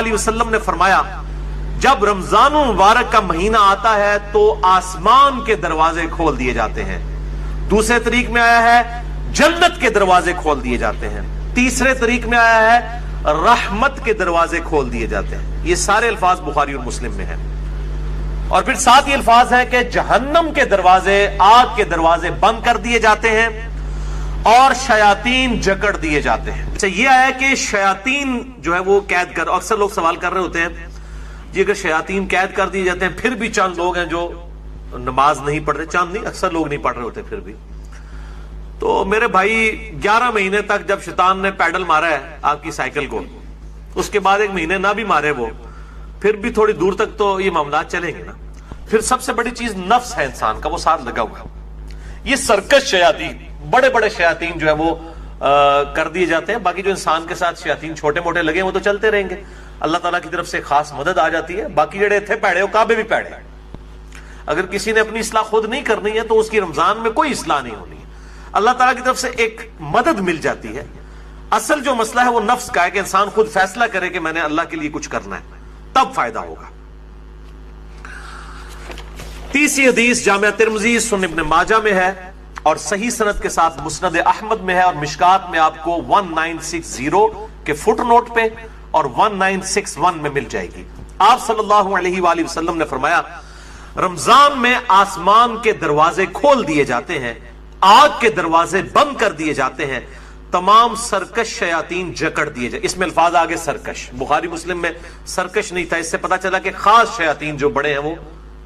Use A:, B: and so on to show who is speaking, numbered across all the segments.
A: علیہ وسلم نے فرمایا جب رمضان المبارک کا مہینہ آتا ہے تو آسمان کے دروازے کھول دیے جاتے ہیں. دوسرے طریق میں آیا ہے جنت کے دروازے کھول دیے جاتے ہیں. تیسرے طریق میں آیا ہے رحمت کے دروازے کھول دیے جاتے ہیں. یہ سارے الفاظ بخاری اور مسلم میں ہیں. اور پھر ساتھ یہ الفاظ ہیں کہ جہنم کے دروازے، آگ کے دروازے بند کر دیے جاتے ہیں اور شیاطین جکڑ دیے جاتے ہیں. اچھا یہ آیا کہ شیاطین جو ہے وہ قید کر، اکثر لوگ سوال کر رہے ہوتے ہیں جی اگر شیاطین قید کر دیے جاتے ہیں پھر بھی چند لوگ ہیں جو نماز نہیں پڑھ رہے، چند نہیں اکثر لوگ نہیں پڑھ رہے ہوتے پھر بھی. تو میرے بھائی 11 مہینے تک جب شیطان نے پیڈل مارا ہے آپ کی سائیکل کو، اس کے بعد 1 مہینے نہ بھی مارے وہ، پھر بھی تھوڑی دور تک تو یہ معاملات چلیں گے نا. پھر سب سے بڑی چیز نفس ہے انسان کا، وہ ساتھ لگا ہوا. یہ سرکش شیاطین، بڑے بڑے شیاطین جو ہے وہ کر دیے جاتے ہیں. باقی جو انسان کے ساتھ شیاطین چھوٹے موٹے لگے وہ تو چلتے رہیں گے. اللہ تعالیٰ کی طرف سے خاص مدد آ جاتی ہے. باقی جڑے تھے پیڑے وہ کعبے بھی پیڑے. اگر کسی نے اپنی اصلاح خود نہیں کرنی ہے تو اس کی رمضان میں کوئی اصلاح نہیں ہونی ہے. اللہ تعالیٰ کی طرف سے ایک مدد مل جاتی ہے. اصل جو مسئلہ ہے وہ نفس کا ہے کہ انسان خود فیصلہ کرے کہ میں نے اللہ کے لیے کچھ کرنا ہے، تب فائدہ ہوگا. تیسری حدیث جامع ترمذی، سنن ابن ماجہ میں ہے اور صحیح سند کے ساتھ مسند احمد میں ہے اور مشکات میں آپ کو 1960 کے فٹ نوٹ پہ اور 1961 میں مل جائے گی. آپ صلی اللہ علیہ وآلہ وسلم نے فرمایا رمضان میں آسمان کے دروازے کھول دیے جاتے ہیں، آگ کے دروازے بند کر دیے جاتے ہیں، تمام سرکش شیاطین جکڑ دیے جائے. اس میں الفاظ آگے سرکش، بخاری مسلم میں سرکش نہیں تھا. اس سے پتا چلا کہ خاص شیاطین جو بڑے ہیں وہ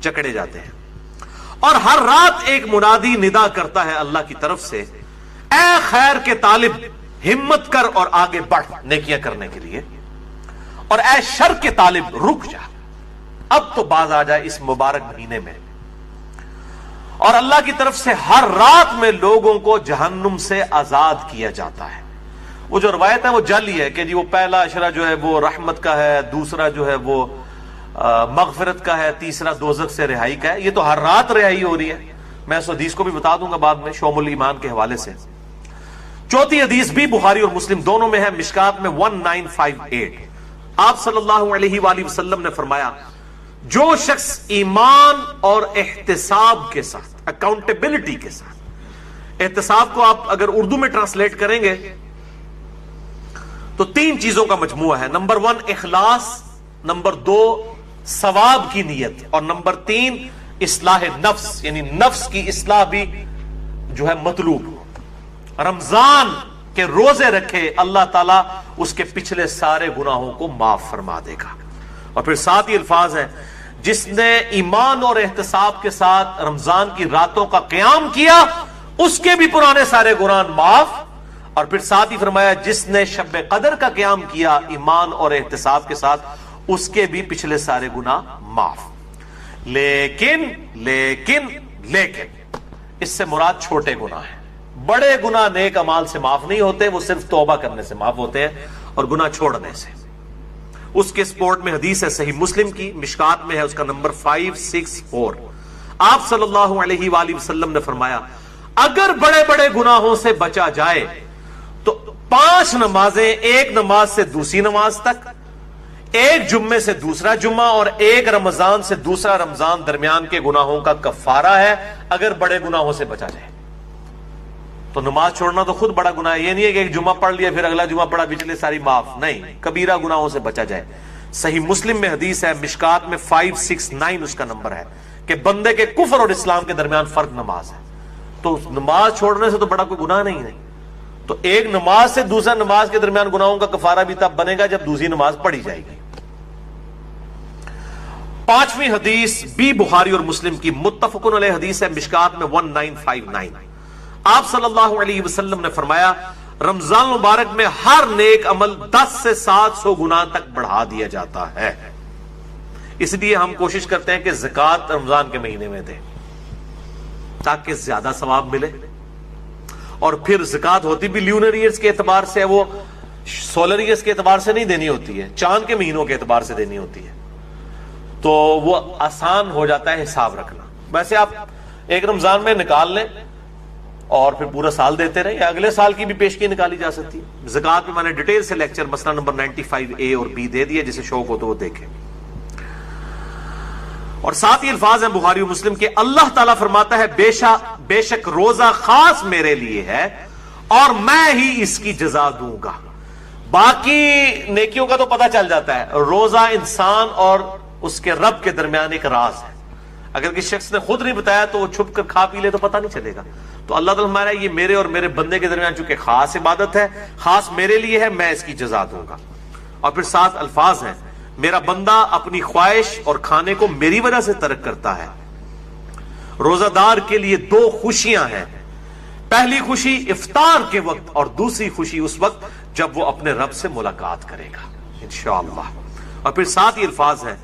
A: جکڑے جاتے ہیں. اور ہر رات ایک منادی ندا کرتا ہے اللہ کی طرف سے، اے خیر کے طالب ہمت کر اور آگے بڑھ نیکیاں کرنے کے لیے، اور اے شر کے طالب رک جا، اب تو باز آ جائے اس مبارک مہینے میں. اور اللہ کی طرف سے ہر رات میں لوگوں کو جہنم سے آزاد کیا جاتا ہے. وہ جو روایت ہے وہ جعلی ہے کہ جی وہ پہلا اشرہ جو ہے وہ رحمت کا ہے، دوسرا جو ہے وہ مغفرت کا ہے، تیسرا دوزخ سے رہائی کا ہے. یہ تو ہر رات رہائی ہو رہی ہے. میں اس حدیث کو بھی بتا دوں گا بعد میں شعب الایمان کے حوالے سے. چوتھی حدیث بھی بخاری اور مسلم دونوں میں ہے، مشکات میں 1958. آپ صلی اللہ علیہ وآلہ وسلم نے فرمایا جو شخص ایمان اور احتساب کے ساتھ، اکاؤنٹیبلٹی کے ساتھ، احتساب کو آپ اگر اردو میں ٹرانسلیٹ کریں گے تو 3 چیزوں کا مجموعہ ہے. نمبر 1 اخلاص، نمبر 2 ثواب کی نیت، اور نمبر 3 اصلاح نفس، یعنی نفس کی اصلاح بھی جو ہے مطلوب. رمضان کے روزے رکھے اللہ تعالیٰ اس کے پچھلے سارے گناہوں کو معاف فرما دے گا. اور پھر ساتھ ہی الفاظ ہیں جس نے ایمان اور احتساب کے ساتھ رمضان کی راتوں کا قیام کیا اس کے بھی پرانے سارے گناہ معاف. اور پھر ساتھ ہی فرمایا جس نے شب قدر کا قیام کیا ایمان اور احتساب کے ساتھ اس کے بھی پچھلے سارے گناہ معاف. لیکن لیکن لیکن اس سے مراد چھوٹے گناہ ہیں. بڑے گناہ نیک اعمال سے معاف نہیں ہوتے، وہ صرف توبہ کرنے سے معاف ہوتے ہیں اور گناہ چھوڑنے سے. اس کے سپورٹ میں حدیث ہے صحیح مسلم کی، مشکات میں ہے، اس کا نمبر 564. آپ صلی اللہ علیہ وآلہ وسلم نے فرمایا اگر بڑے بڑے گناہوں سے بچا جائے تو 5 نمازیں، ایک نماز سے دوسری نماز تک، ایک جمعے سے دوسرا جمعہ اور ایک رمضان سے دوسرا رمضان درمیان کے گناہوں کا کفارہ ہے اگر بڑے گناہوں سے بچا جائے. تو نماز چھوڑنا تو خود بڑا گناہ ہے. یہ نہیں ہے کہ ایک جمعہ پڑھ لیا پھر اگلا جمعہ پڑھا پچھلے ساری معاف، نہیں، کبیرہ گناہوں سے بچا جائے. صحیح مسلم میں حدیث ہے، مشکات میں 569 اس کا نمبر ہے کہ بندے کے کفر اور اسلام کے درمیان فرق نماز ہے. تو نماز چھوڑنے سے تو بڑا کوئی گناہ نہیں ہے. تو ایک نماز سے دوسرا نماز کے درمیان گناہوں کا کفارہ بھی تب بنے گا جب دوسری نماز پڑھی جائے گی. 5ویں حدیث بھی بخاری اور مسلم کی متفق علیہ حدیث ہے، مشکات میں 1959. آپ صلی اللہ علیہ وسلم نے فرمایا رمضان مبارک میں ہر نیک عمل 10 سے 700 گناہ تک بڑھا دیا جاتا ہے. اس لیے ہم کوشش کرتے ہیں کہ زکوٰۃ رمضان کے مہینے میں دیں تاکہ زیادہ ثواب ملے. اور پھر زکوٰۃ ہوتی بھی لیونر ایئرز کے اعتبار سے، وہ سولر ایئرز کے اعتبار سے نہیں دینی ہوتی ہے، چاند کے مہینوں کے اعتبار سے دینی ہوتی ہے. تو وہ آسان ہو جاتا ہے حساب رکھنا. ویسے آپ ایک رمضان میں نکال لیں اور پھر پورا سال دیتے رہے، یا اگلے سال کی بھی پیشگی نکالی جا سکتی ہے۔ زکوٰۃ میں میں نے ڈیٹیل سے لیکچر مسئلہ نمبر 95A اور B دے دیا، جسے شوق ہو تو وہ دیکھیں۔ اور ساتھ ہی الفاظ ہیں بخاری و مسلم کے، اللہ تعالیٰ فرماتا ہے بے شک روزہ خاص میرے لیے ہے اور میں ہی اس کی جزا دوں گا۔ باقی نیکیوں کا تو پتہ چل جاتا ہے، روزہ انسان اور اس کے رب کے درمیان ایک راز ہے، اگر کسی شخص نے خود نہیں بتایا تو وہ چھپ کر کھا پی لے تو پتہ نہیں چلے گا۔ تو اللہ تعالیٰ ہمارا یہ میرے اور میرے بندے کے درمیان چونکہ خاص عبادت ہے، خاص میرے لیے ہے، میں اس کی جزا دوں گا۔ اور پھر ساتھ الفاظ ہیں، میرا بندہ اپنی خواہش اور کھانے کو میری وجہ سے ترک کرتا ہے۔ روزہ دار کے لیے دو خوشیاں ہیں، پہلی خوشی افطار کے وقت اور دوسری خوشی اس وقت جب وہ اپنے رب سے ملاقات کرے گا انشاءاللہ۔ اور پھر ساتھ ہی الفاظ ہیں،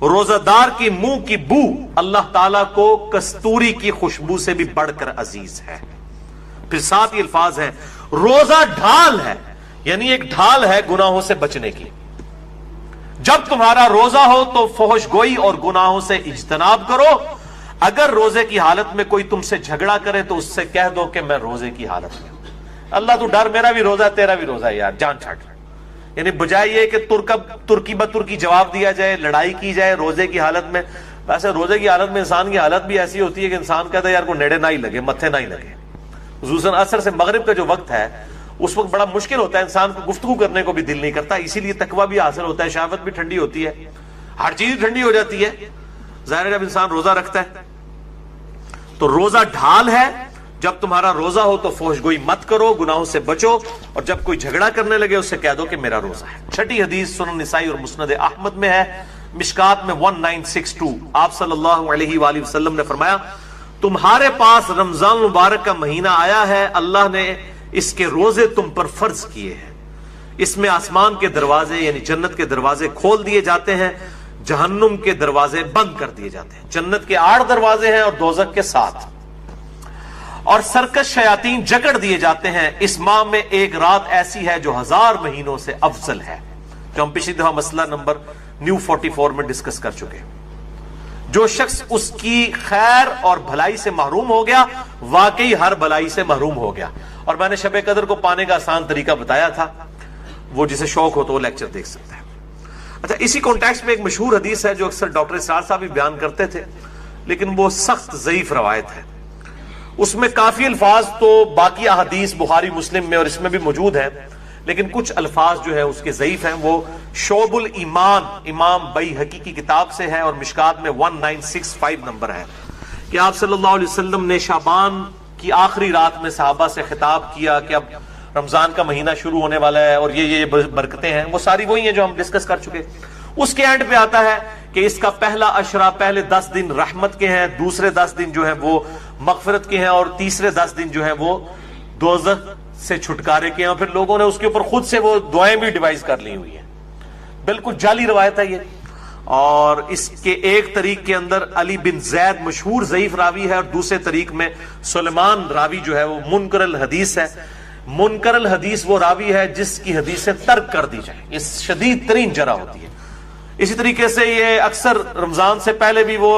A: روزہ دار کی منہ کی بو اللہ تعالیٰ کو کستوری کی خوشبو سے بھی بڑھ کر عزیز ہے۔ پھر ساتھ ہی الفاظ ہیں، روزہ ڈھال ہے، یعنی ایک ڈھال ہے گناہوں سے بچنے کی۔ جب تمہارا روزہ ہو تو فحش گوئی اور گناہوں سے اجتناب کرو، اگر روزے کی حالت میں کوئی تم سے جھگڑا کرے تو اس سے کہہ دو کہ میں روزے کی حالت میں ہوں۔ اللہ تو ڈر، میرا بھی روزہ تیرا بھی روزہ یار، جان چھٹ۔ یعنی بجائے یہ کہ ترکی بترکی جواب دیا جائے، لڑائی کی جائے روزے کی حالت میں۔ ویسے روزے کی حالت میں انسان کی حالت بھی ایسی ہوتی ہے کہ انسان کہتا ہے یار کو نیڑے نہ ہی لگے، متھے نہ ہی لگے۔ خصوصاً عصر سے مغرب کا جو وقت ہے اس وقت بڑا مشکل ہوتا ہے، انسان کو گفتگو کرنے کو بھی دل نہیں کرتا، اسی لیے تقویٰ بھی حاصل ہوتا ہے، شہوت بھی ٹھنڈی ہوتی ہے، ہر چیز ٹھنڈی ہو جاتی ہے۔ ظاہر ہے جب انسان روزہ رکھتا ہے تو روزہ ڈھال ہے، جب تمہارا روزہ ہو تو فحش گوئی مت کرو، گناہوں سے بچو، اور جب کوئی جھگڑا کرنے لگے اسے کہہ دو کہ میرا روزہ ہے۔ چھٹی حدیث سنن نسائی اور مسند احمد میں ہے، مشکات میں 1962، آپ صلی اللہ علیہ وآلہ وسلم نے فرمایا، تمہارے پاس رمضان مبارک کا مہینہ آیا ہے، اللہ نے اس کے روزے تم پر فرض کیے ہیں، اس میں آسمان کے دروازے یعنی جنت کے دروازے کھول دیے جاتے ہیں، جہنم کے دروازے بند کر دیے جاتے ہیں۔ جنت کے 8 دروازے ہیں اور دوزخ کے 7، اور سرکش شیاطین جکڑ دیے جاتے ہیں۔ اس ماہ میں ایک رات ایسی ہے جو 1000 مہینوں سے افضل ہے، جو ہم پچھلی دفعہ مسئلہ نمبر نیو 44 میں ڈسکس کر چکے۔ جو شخص اس کی خیر اور بھلائی سے محروم ہو گیا واقعی ہر بھلائی سے محروم ہو گیا۔ اور میں نے شب قدر کو پانے کا آسان طریقہ بتایا تھا، وہ جسے شوق ہو تو وہ لیکچر دیکھ سکتا ہے۔ اچھا، اسی کانٹیکسٹ میں ایک مشہور حدیث ہے جو اکثر ڈاکٹر اسرار صاحب بھی بیان کرتے تھے، لیکن وہ سخت ضعیف روایت ہے۔ اس میں کافی الفاظ تو باقی احادیث بخاری مسلم میں اور اس میں بھی موجود ہیں، لیکن کچھ الفاظ جو ہے اس کے ضعیف ہیں۔ وہ شعب الایمان امام بیہقی کی کتاب سے ہے اور مشکات میں 1965 نمبر ہے کہ آپ صلی اللہ علیہ وسلم نے شعبان کی آخری رات میں صحابہ سے خطاب کیا کہ اب رمضان کا مہینہ شروع ہونے والا ہے اور یہ برکتیں ہیں، وہ ساری وہی ہیں جو ہم ڈسکس کر چکے۔ اس کے اینڈ پہ آتا ہے کہ اس کا پہلا عشرہ، پہلے 10 دن رحمت کے ہیں، دوسرے 10 دن جو ہیں وہ مغفرت کے ہیں، اور تیسرے 10 دن جو ہیں وہ دوزخ سے چھٹکارے کے ہیں۔ اور پھر لوگوں نے اس کے اوپر خود سے وہ دعائیں بھی ڈیوائز کر لی ہوئی ہیں، بالکل جعلی روایت ہے یہ۔ اور اس کے ایک طریق کے اندر علی بن زید مشہور ضعیف راوی ہے، اور دوسرے طریق میں سلیمان راوی جو ہے وہ منکر الحدیث ہے۔ منکر الحدیث وہ راوی ہے جس کی حدیثیں ترک کر دی جائیں، یہ شدید ترین جرح ہوتی ہے۔ اسی طریقے سے یہ اکثر رمضان سے پہلے بھی وہ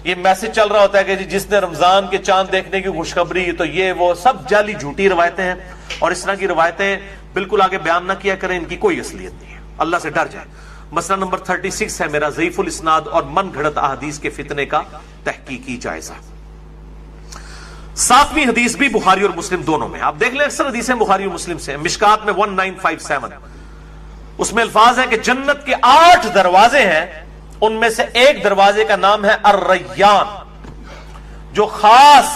A: یہ میسج چل رہا ہوتا ہے کہ جس نے رمضان کے چاند دیکھنے کی خوشخبری، تو یہ وہ سب جعلی جھوٹی روایتیں ہیں، اور اس طرح کی روایتیں بالکل آگے بیان نہ کیا کریں، ان کی کوئی اصلیت نہیں ہے، اللہ سے ڈر جائے۔ مسئلہ نمبر 36 ہے میرا ضعیف الاسناد اور من گھڑت احادیث کے فتنے کا تحقیقی جائزہ۔ 7ویں حدیث بھی بخاری اور مسلم دونوں میں، آپ دیکھ لیں اکثر حدیثیں بخاری اور مسلم سے ہیں، مشکات میں 1957، اس میں الفاظ ہیں کہ جنت کے 8 دروازے ہیں، ان میں سے ایک دروازے کا نام ہے الریان، جو خاص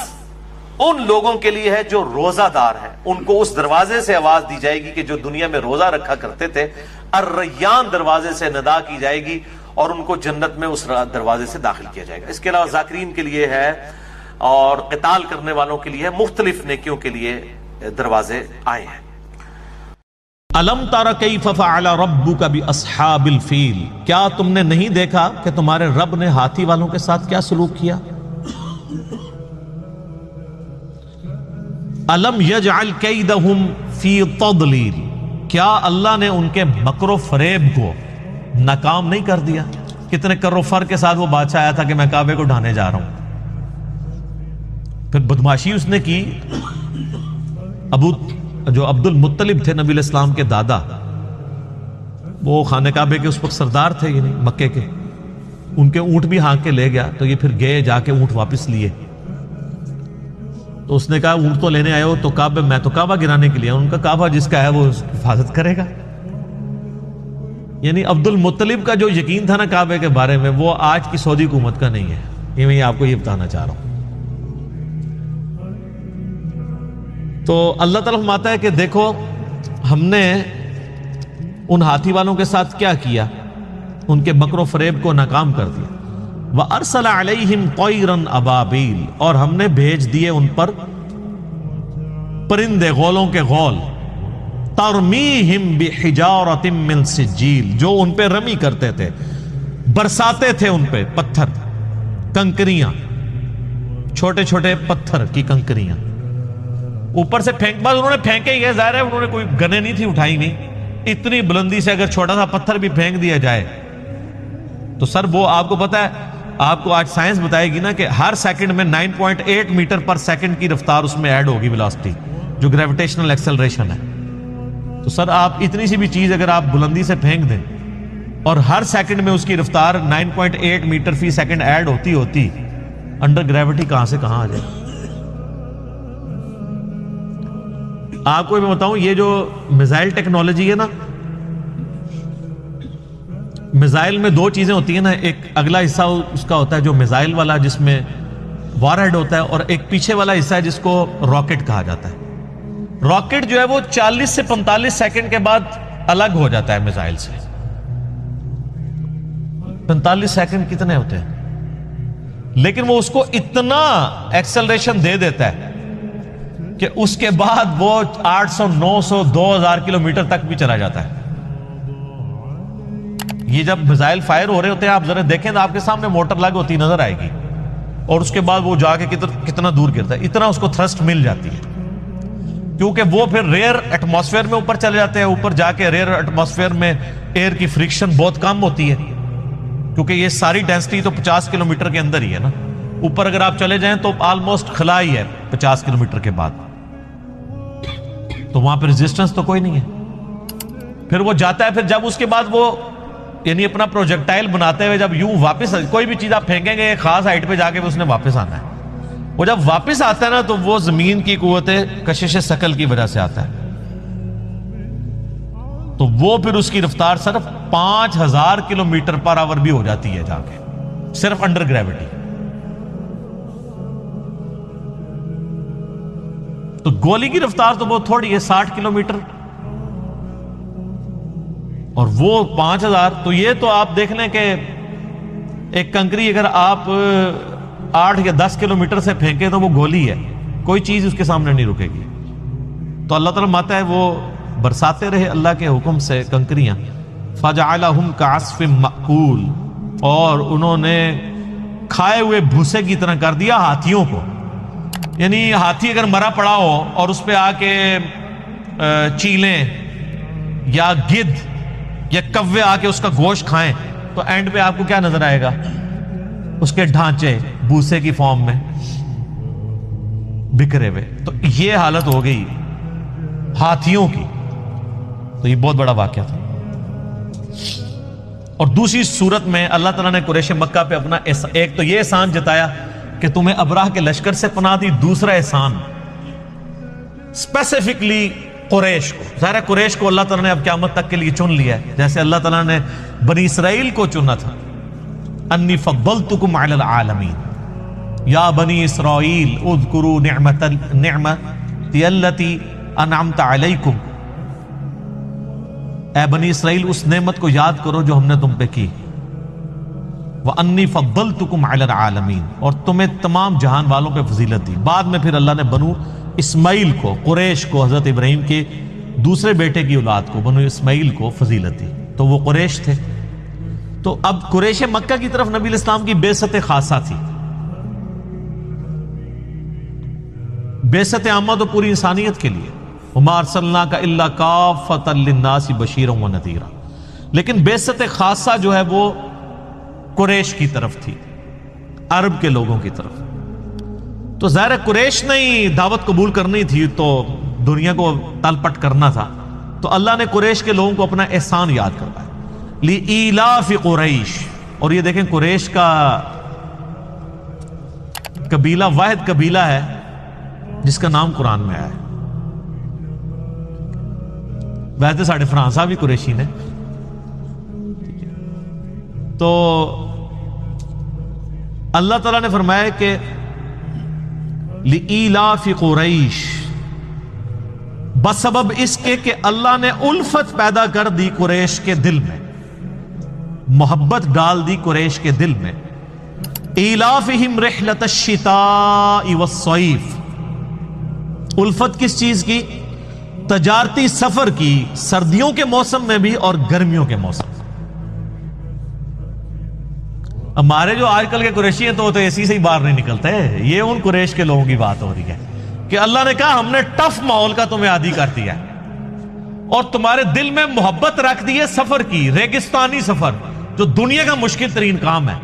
A: ان لوگوں کے لیے ہے جو روزہ دار ہیں، ان کو اس دروازے سے آواز دی جائے گی کہ جو دنیا میں روزہ رکھا کرتے تھے، الریان دروازے سے ندا کی جائے گی اور ان کو جنت میں اس دروازے سے داخل کیا جائے گا۔ اس کے علاوہ ذاکرین کے لیے ہے اور قتال کرنے والوں کے لیے، مختلف نیکیوں کے لیے دروازے آئے ہیں۔
B: الم تر کیف فعل ربک باصحاب الفیل، کیا تم نے نہیں دیکھا کہ تمہارے رب نے ہاتھی والوں کے ساتھ کیا سلوک کیا؟ الم یجعل کیدہم فی تضلیل، کیا اللہ نے ان کے مکر و فریب کو ناکام نہیں کر دیا؟ کتنے کر و فر کے ساتھ وہ بادشاہ آیا تھا کہ میں کعبے کو ڈھانے جا رہا ہوں، پھر بدماشی اس نے کی جو عبد المطلب تھے نبی علیہ السلام کے دادا، وہ خانہ کعبے کے اس وقت سردار تھے، یعنی مکے کے، ان کے اونٹ بھی ہانک کے لے گیا، تو یہ پھر گئے جا کے اونٹ واپس لیے، تو اس نے کہا اونٹ تو لینے آئے ہو تو کعبہ، میں تو کعبہ گرانے کے لیے، ان کا کعبہ جس کا ہے وہ اس کی حفاظت کرے گا۔ یعنی عبد المطلب کا جو یقین تھا نا کعبے کے بارے میں، وہ آج کی سعودی حکومت کا نہیں ہے، یہ میں آپ کو یہ بتانا چاہ رہا ہوں۔ تو اللہ تعالیٰ فرماتا ہے کہ دیکھو ہم نے ان ہاتھی والوں کے ساتھ کیا کیا، ان کے مکر و فریب کو ناکام کر دیا۔ وَأَرْسَلَ عَلَيْهِمْ طَيْرًا أَبَابِيلَ، اور ہم نے بھیج دیے ان پر پرندے، غولوں کے غول، تَرْمِيهِمْ بِحِجَارَةٍ مِّن سِجِّيلٍ، جو ان پہ رمی کرتے تھے، برساتے تھے ان پہ پتھر، کنکریاں، چھوٹے چھوٹے پتھر کی کنکریاں اوپر سے پھینک، بس انہوں نے پھینکے ہی ہے، ظاہر ہے انہوں نے کوئی گنیں نہیں تھی اٹھائی نہیں، اتنی بلندی سے اگر چھوٹا سا پتھر بھی پھینک دیا جائے تو سر وہ آپ کو پتا ہے، آپ کو آج سائنس بتائے گی نا کہ ہر سیکنڈ میں 9.8 میٹر پر سیکنڈ کی رفتار اس میں ایڈ ہوگی، ویلوسٹی جو گریویٹیشنل ایکسلریشن ہے۔ تو سر آپ اتنی سی بھی چیز اگر آپ بلندی سے پھینک دیں اور ہر سیکنڈ میں اس کی رفتار 9.8 میٹر فی سیکنڈ ایڈ ہوتی انڈر گریوٹی کہاں سے کہاں آ جائے۔ آپ کو میں بتاؤں، یہ جو میزائل ٹیکنالوجی ہے نا، میزائل میں دو چیزیں ہوتی ہیں نا، ایک اگلا حصہ اس کا ہوتا ہے جو میزائل والا جس میں وار ہیڈ ہوتا ہے، اور ایک پیچھے والا حصہ ہے جس کو راکٹ کہا جاتا ہے۔ راکٹ جو ہے وہ 40 سے 45 سیکنڈ کے بعد الگ ہو جاتا ہے میزائل سے۔ 45 سیکنڈ کتنے ہوتے ہیں، لیکن وہ اس کو اتنا ایکسلریشن دے دیتا ہے کہ اس کے بعد وہ 800 900 2000 کلومیٹر تک بھی چلا جاتا ہے۔ یہ جب میزائل فائر ہو رہے ہوتے ہیں، آپ ذرا دیکھیں تو آپ کے سامنے موٹر لگ ہوتی نظر آئے گی، اور اس کے بعد وہ جا کے کتنا دور گرتا ہے، اتنا اس کو تھرسٹ مل جاتی ہے، کیونکہ وہ پھر ریئر ایٹماسفیئر میں اوپر چلے جاتے ہیں۔ اوپر جا کے ریئر ایٹماسفیئر میں ایئر کی فرکشن بہت کم ہوتی ہے، کیونکہ یہ ساری ڈینسٹی تو 50 کلومیٹر کے اندر ہی ہے نا، اوپر اگر آپ چلے جائیں تو آلموسٹ خلا ہی ہے 50 کلومیٹر کے بعد، تو وہاں پہ ریزسٹنس تو کوئی نہیں ہے۔ پھر وہ جاتا ہے، پھر جب اس کے بعد وہ یعنی اپنا پروجیکٹائل بناتے ہوئے جب یوں واپس، کوئی بھی چیز آپ پھینکیں گے ایک خاص ہائٹ پہ جا کے اس نے واپس آنا ہے، وہ جب واپس آتا ہے نا تو وہ زمین کی قوت کشش ثقل کی وجہ سے آتا ہے، تو وہ پھر اس کی رفتار صرف 5000 کلومیٹر پر آور بھی ہو جاتی ہے جا کے، صرف انڈر گریوٹی۔ تو گولی کی رفتار تو بہت تھوڑی ہے، 60 کلومیٹر، اور وہ 5000۔ تو یہ تو آپ دیکھ لیں کہ ایک کنکری اگر آپ 8 یا 10 کلومیٹر سے پھینکے تو وہ گولی ہے، کوئی چیز اس کے سامنے نہیں رکے گی۔ تو اللہ تعالیٰ ماتا ہے وہ برساتے رہے اللہ کے حکم سے کنکریاں، فَجَعَلَهُمْ كَعَصْفٍ مَأْكُولٍ، اور انہوں نے کھائے ہوئے بھوسے کی طرح کر دیا ہاتھیوں کو۔ یعنی ہاتھی اگر مرا پڑا ہو اور اس پہ آ کے چیلیں یا گدھ یا کوے آ کے اس کا گوشت کھائیں تو اینڈ پہ آپ کو کیا نظر آئے گا؟ اس کے ڈھانچے بھوسے کی فارم میں بکھرے ہوئے۔ تو یہ حالت ہو گئی ہاتھیوں کی، تو یہ بہت بڑا واقعہ تھا۔ اور دوسری صورت میں اللہ تعالیٰ نے قریش مکہ پہ اپنا ایک تو یہ احسان جتایا کہ تمہیں ابراہ کے لشکر سے پناہ دی، دوسرا احسان اسپیسیفکلی قریش کو، ظاہر ہے قریش کو اللہ تعالیٰ نے اب قیامت تک کے لیے چن لیا ہے، جیسے اللہ تعالیٰ نے بنی اسرائیل کو چنا تھا، انی فضلتکم علی العالمین، یا بنی اسرائیل اذکروا نعمتی التی انعمت علیکم، اے بنی اسرائیل اس نعمت کو یاد کرو جو ہم نے تم پہ کی، وَأَنِّي فَضَّلْتُكُمْ عَلَى الْعَالَمِينَ، اور تمہیں تمام جہان والوں پہ فضیلت دی۔ بعد میں پھر اللہ نے بنو اسماعیل کو، قریش کو، حضرت ابراہیم کے دوسرے بیٹے کی اولاد کو، بنو اسماعیل کو فضیلت دی، تو وہ قریش تھے۔ تو اب قریش مکہ کی طرف نبی علیہ السلام کی بعثت خاصہ تھی، بعثت عامہ تو پوری انسانیت کے لیے، وَمَا أَرْسَلْنَاكَ إِلَّا كَافَّةً لِلنَّاسِ بَشِيرًا وَنَذِيرًا، لیکن بعثت خاصہ جو ہے وہ قریش کی طرف تھی، عرب کے لوگوں کی طرف۔ تو ظاہر قریش نے ہی دعوت قبول کرنی تھی تو دنیا کو تل پٹ کرنا تھا، تو اللہ نے قریش کے لوگوں کو اپنا احسان یاد کروایا، لِإِيلَافِ قریش۔ اور یہ دیکھیں قریش کا قبیلہ واحد قبیلہ ہے جس کا نام قرآن میں آیا ہے۔ ویسے ساڑھے فرحان صاحب بھی قریشی نے، تو اللہ تعالیٰ نے فرمایا کہ لِإِيلَافِ قریش، بسبب اس کے کہ اللہ نے الفت پیدا کر دی قریش کے دل میں، محبت ڈال دی قریش کے دل میں، ایلافہم رحلۃ الشتاء والصیف، الفت کس چیز کی؟ تجارتی سفر کی، سردیوں کے موسم میں بھی اور گرمیوں کے موسم میں۔ ہمارے جو آج کل کے قریشی ہیں تو اے سی سے ہی باہر نہیں نکلتے، یہ ان قریش کے لوگوں کی بات ہو رہی ہے کہ اللہ نے کہا ہم نے ٹف ماحول کا تمہیں عادی کر دیا ہے اور تمہارے دل میں محبت رکھ دی ہے سفر کی، ریگستانی سفر جو دنیا کا مشکل ترین کام ہے،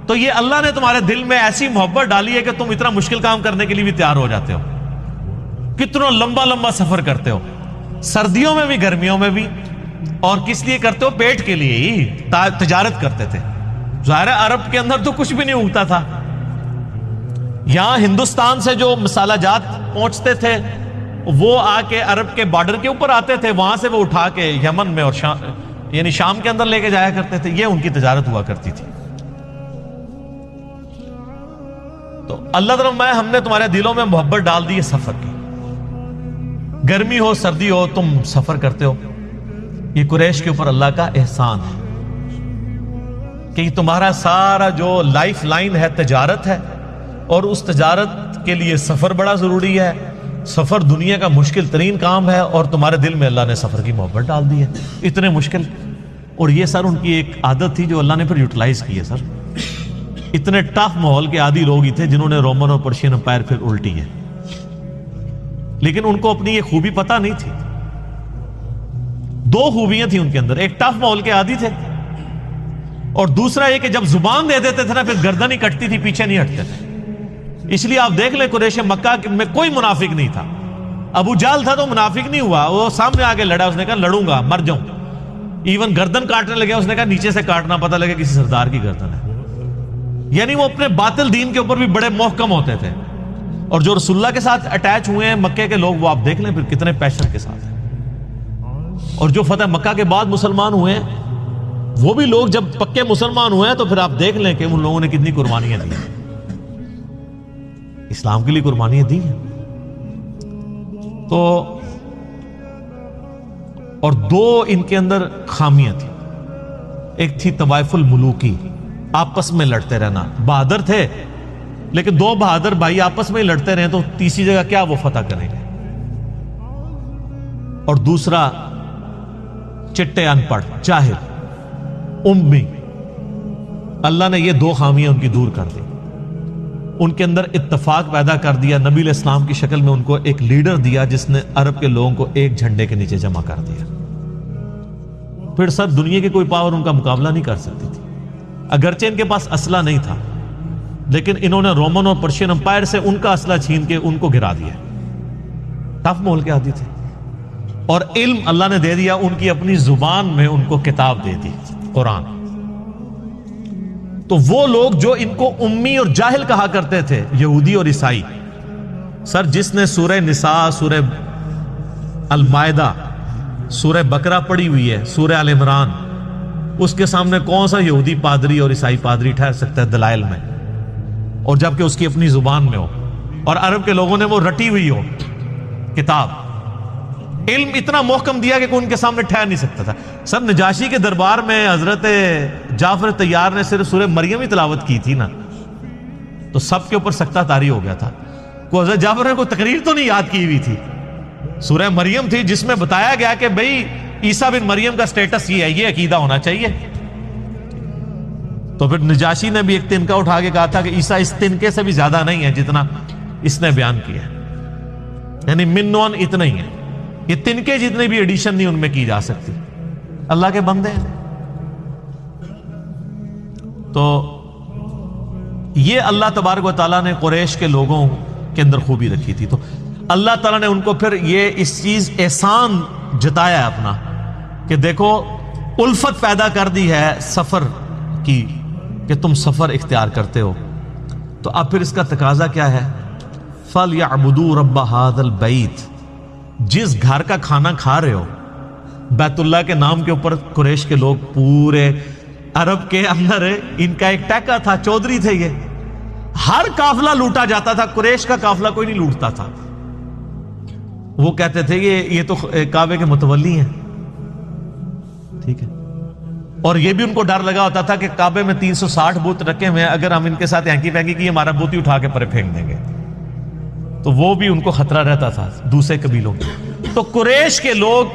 B: تو یہ اللہ نے تمہارے دل میں ایسی محبت ڈالی ہے کہ تم اتنا مشکل کام کرنے کے لیے بھی تیار ہو جاتے ہو، کتنا لمبا لمبا سفر کرتے ہو، سردیوں میں بھی گرمیوں میں بھی، اور کس لیے کرتے ہو؟ پیٹ کے لیے ہی، تجارت کرتے تھے۔ ظاہر ہے عرب کے اندر تو کچھ بھی نہیں اگتا تھا، یہاں ہندوستان سے جو مسالہ جات پہنچتے تھے وہ آ کے عرب کے بارڈر کے اوپر آتے تھے، وہاں سے وہ اٹھا کے یمن میں اور یعنی شام کے اندر لے کے جایا کرتے تھے، یہ ان کی تجارت ہوا کرتی تھی۔ تو اللہ تعالیٰ میں ہم نے تمہارے دلوں میں محبت ڈال دی ہے سفر کی، گرمی ہو سردی ہو تم سفر کرتے ہو۔ یہ قریش کے اوپر اللہ کا احسان ہے کہ تمہارا سارا جو لائف لائن ہے تجارت ہے، اور اس تجارت کے لیے سفر بڑا ضروری ہے، سفر دنیا کا مشکل ترین کام ہے، اور تمہارے دل میں اللہ نے سفر کی محبت ڈال دی ہے، اتنے مشکل۔ اور یہ سر ان کی ایک عادت تھی جو اللہ نے پھر یوٹیلائز کی ہے۔ سر اتنے ٹف ماحول کے عادی لوگ ہی تھے جنہوں نے رومن اور پرشین امپائر پھر الٹی ہے، لیکن ان کو اپنی یہ خوبی پتہ نہیں تھی۔ دو خوبیاں تھیں ان کے اندر، ایک ٹف ماحول کے عادی تھے، اور دوسرا یہ کہ جب زبان دے دیتے تھے نا پھر گردن ہی کٹتی تھی، پیچھے نہیں ہٹتے تھے۔ اس لیے آپ دیکھ لیں قریش مکہ میں کوئی منافق نہیں تھا، ابو جہل تھا تو منافق نہیں ہوا، وہ سامنے آگے لڑا، اس نے کہا لڑوں گا مر جاؤں، ایون گردن کاٹنے لگے، اس نے کہا نیچے سے کاٹنا، پتہ لگے کسی سردار کی گردن ہے۔ یعنی وہ اپنے باطل دین کے اوپر بھی بڑے محکم ہوتے تھے، اور جو رسول اللہ کے ساتھ اٹیچ ہوئے ہیں مکے کے لوگ، وہ آپ دیکھ لیں پھر کتنے پیشن کے ساتھ ہیں۔ اور جو فتح مکہ کے بعد مسلمان ہوئے ہیں وہ بھی لوگ جب پکے مسلمان ہوئے ہیں تو پھر آپ دیکھ لیں کہ ان لوگوں نے کتنی قربانیاں دی ہیں، اسلام کے لیے قربانیاں دی ہیں۔ تو اور دو ان کے اندر خامیاں تھیں، ایک تھی طوائف الملوکی، آپس میں لڑتے رہنا، بہادر تھے لیکن دو بہادر بھائی آپس میں لڑتے رہے تو تیسری جگہ کیا وہ فتح کریں گے، اور دوسرا چٹے ان پڑھ جاہل امی۔ اللہ نے یہ دو خامیاں ان کی دور کر دی، ان کے اندر اتفاق پیدا کر دیا، نبی علیہ السلام کی شکل میں ان کو ایک لیڈر دیا جس نے عرب کے لوگوں کو ایک جھنڈے کے نیچے جمع کر دیا۔ پھر سب دنیا کی کوئی پاور ان کا مقابلہ نہیں کر سکتی تھی، اگرچہ ان کے پاس اسلحہ نہیں تھا لیکن انہوں نے رومن اور پرشین امپائر سے ان کا اسلحہ چھین کے ان کو گرا دیا۔ ٹف ماحول کے عادی تھے، اور علم اللہ نے دے دیا، ان کی اپنی زبان میں ان کو کتاب دے دی قرآن۔ تو وہ لوگ جو ان کو امی اور جاہل کہا کرتے تھے، یہودی اور عیسائی، سر جس نے سورہ نساء، سورہ المائدہ، سورہ بقرہ پڑھی ہوئی ہے، سورہ آل عمران، اس کے سامنے کون سا یہودی پادری اور عیسائی پادری ٹھہر سکتا ہے دلائل میں، اور جبکہ اس کی اپنی زبان میں ہو اور عرب کے لوگوں نے وہ رٹی ہوئی ہو کتاب۔ علم اتنا محکم دیا کہ کوئی ان کے سامنے ٹھہر نہیں سکتا تھا۔ سر نجاشی کے دربار میں حضرت جعفر طیار نے صرف سورہ مریم ہی تلاوت کی تھی نا، تو سب کے اوپر سکتہ طاری ہو گیا تھا۔ کوئی حضرت جعفر نے کوئی تقریر تو نہیں یاد کی ہوئی تھی، سورہ مریم تھی جس میں بتایا گیا کہ بھئی عیسیٰ بن مریم کا سٹیٹس یہ ہے، یہ عقیدہ ہونا چاہیے۔ تو پھر نجاشی نے بھی ایک تنکا اٹھا کے کہا تھا کہ عیسیٰ اس تنکے سے بھی زیادہ نہیں ہے جتنا اس نے بیان کیا، یعنی منون اتنا ہی ہے، یہ تنکے جتنے بھی ایڈیشن نہیں ان میں کی جا سکتی۔ اللہ کے بندے ہیں۔ تو یہ اللہ تبارک و تعالیٰ نے قریش کے لوگوں کے اندر خوبی رکھی تھی. تو اللہ تعالیٰ نے ان کو پھر یہ اس چیز احسان جتایا ہے اپنا کہ دیکھو الفت پیدا کر دی ہے سفر کی کہ تم سفر اختیار کرتے ہو. تو اب پھر اس کا تقاضا کیا ہے؟ فَلْيَعْبُدُوا رَبَّ هَذَا الْبَيْتِ. جس گھر کا کھانا کھا رہے ہو، بیت اللہ کے نام کے اوپر قریش کے لوگ پورے عرب کے اندر ان کا ایک ٹیکا تھا، چودھری تھے یہ. ہر قافلہ لوٹا جاتا تھا، قریش کا قافلہ کوئی نہیں لوٹتا تھا. وہ کہتے تھے یہ تو کعبے کے متولی ہیں. ٹھیک ہے. اور یہ بھی ان کو ڈر لگا ہوتا تھا کہ کعبے میں 360 بت رکھے ہوئے ہیں، اگر ہم ان کے ساتھ ہینکی پینکی کی ہمارا بت ہی اٹھا کے پرے پھینک دیں گے. تو وہ بھی ان کو خطرہ رہتا تھا دوسرے قبیلوں کے. تو قریش کے لوگ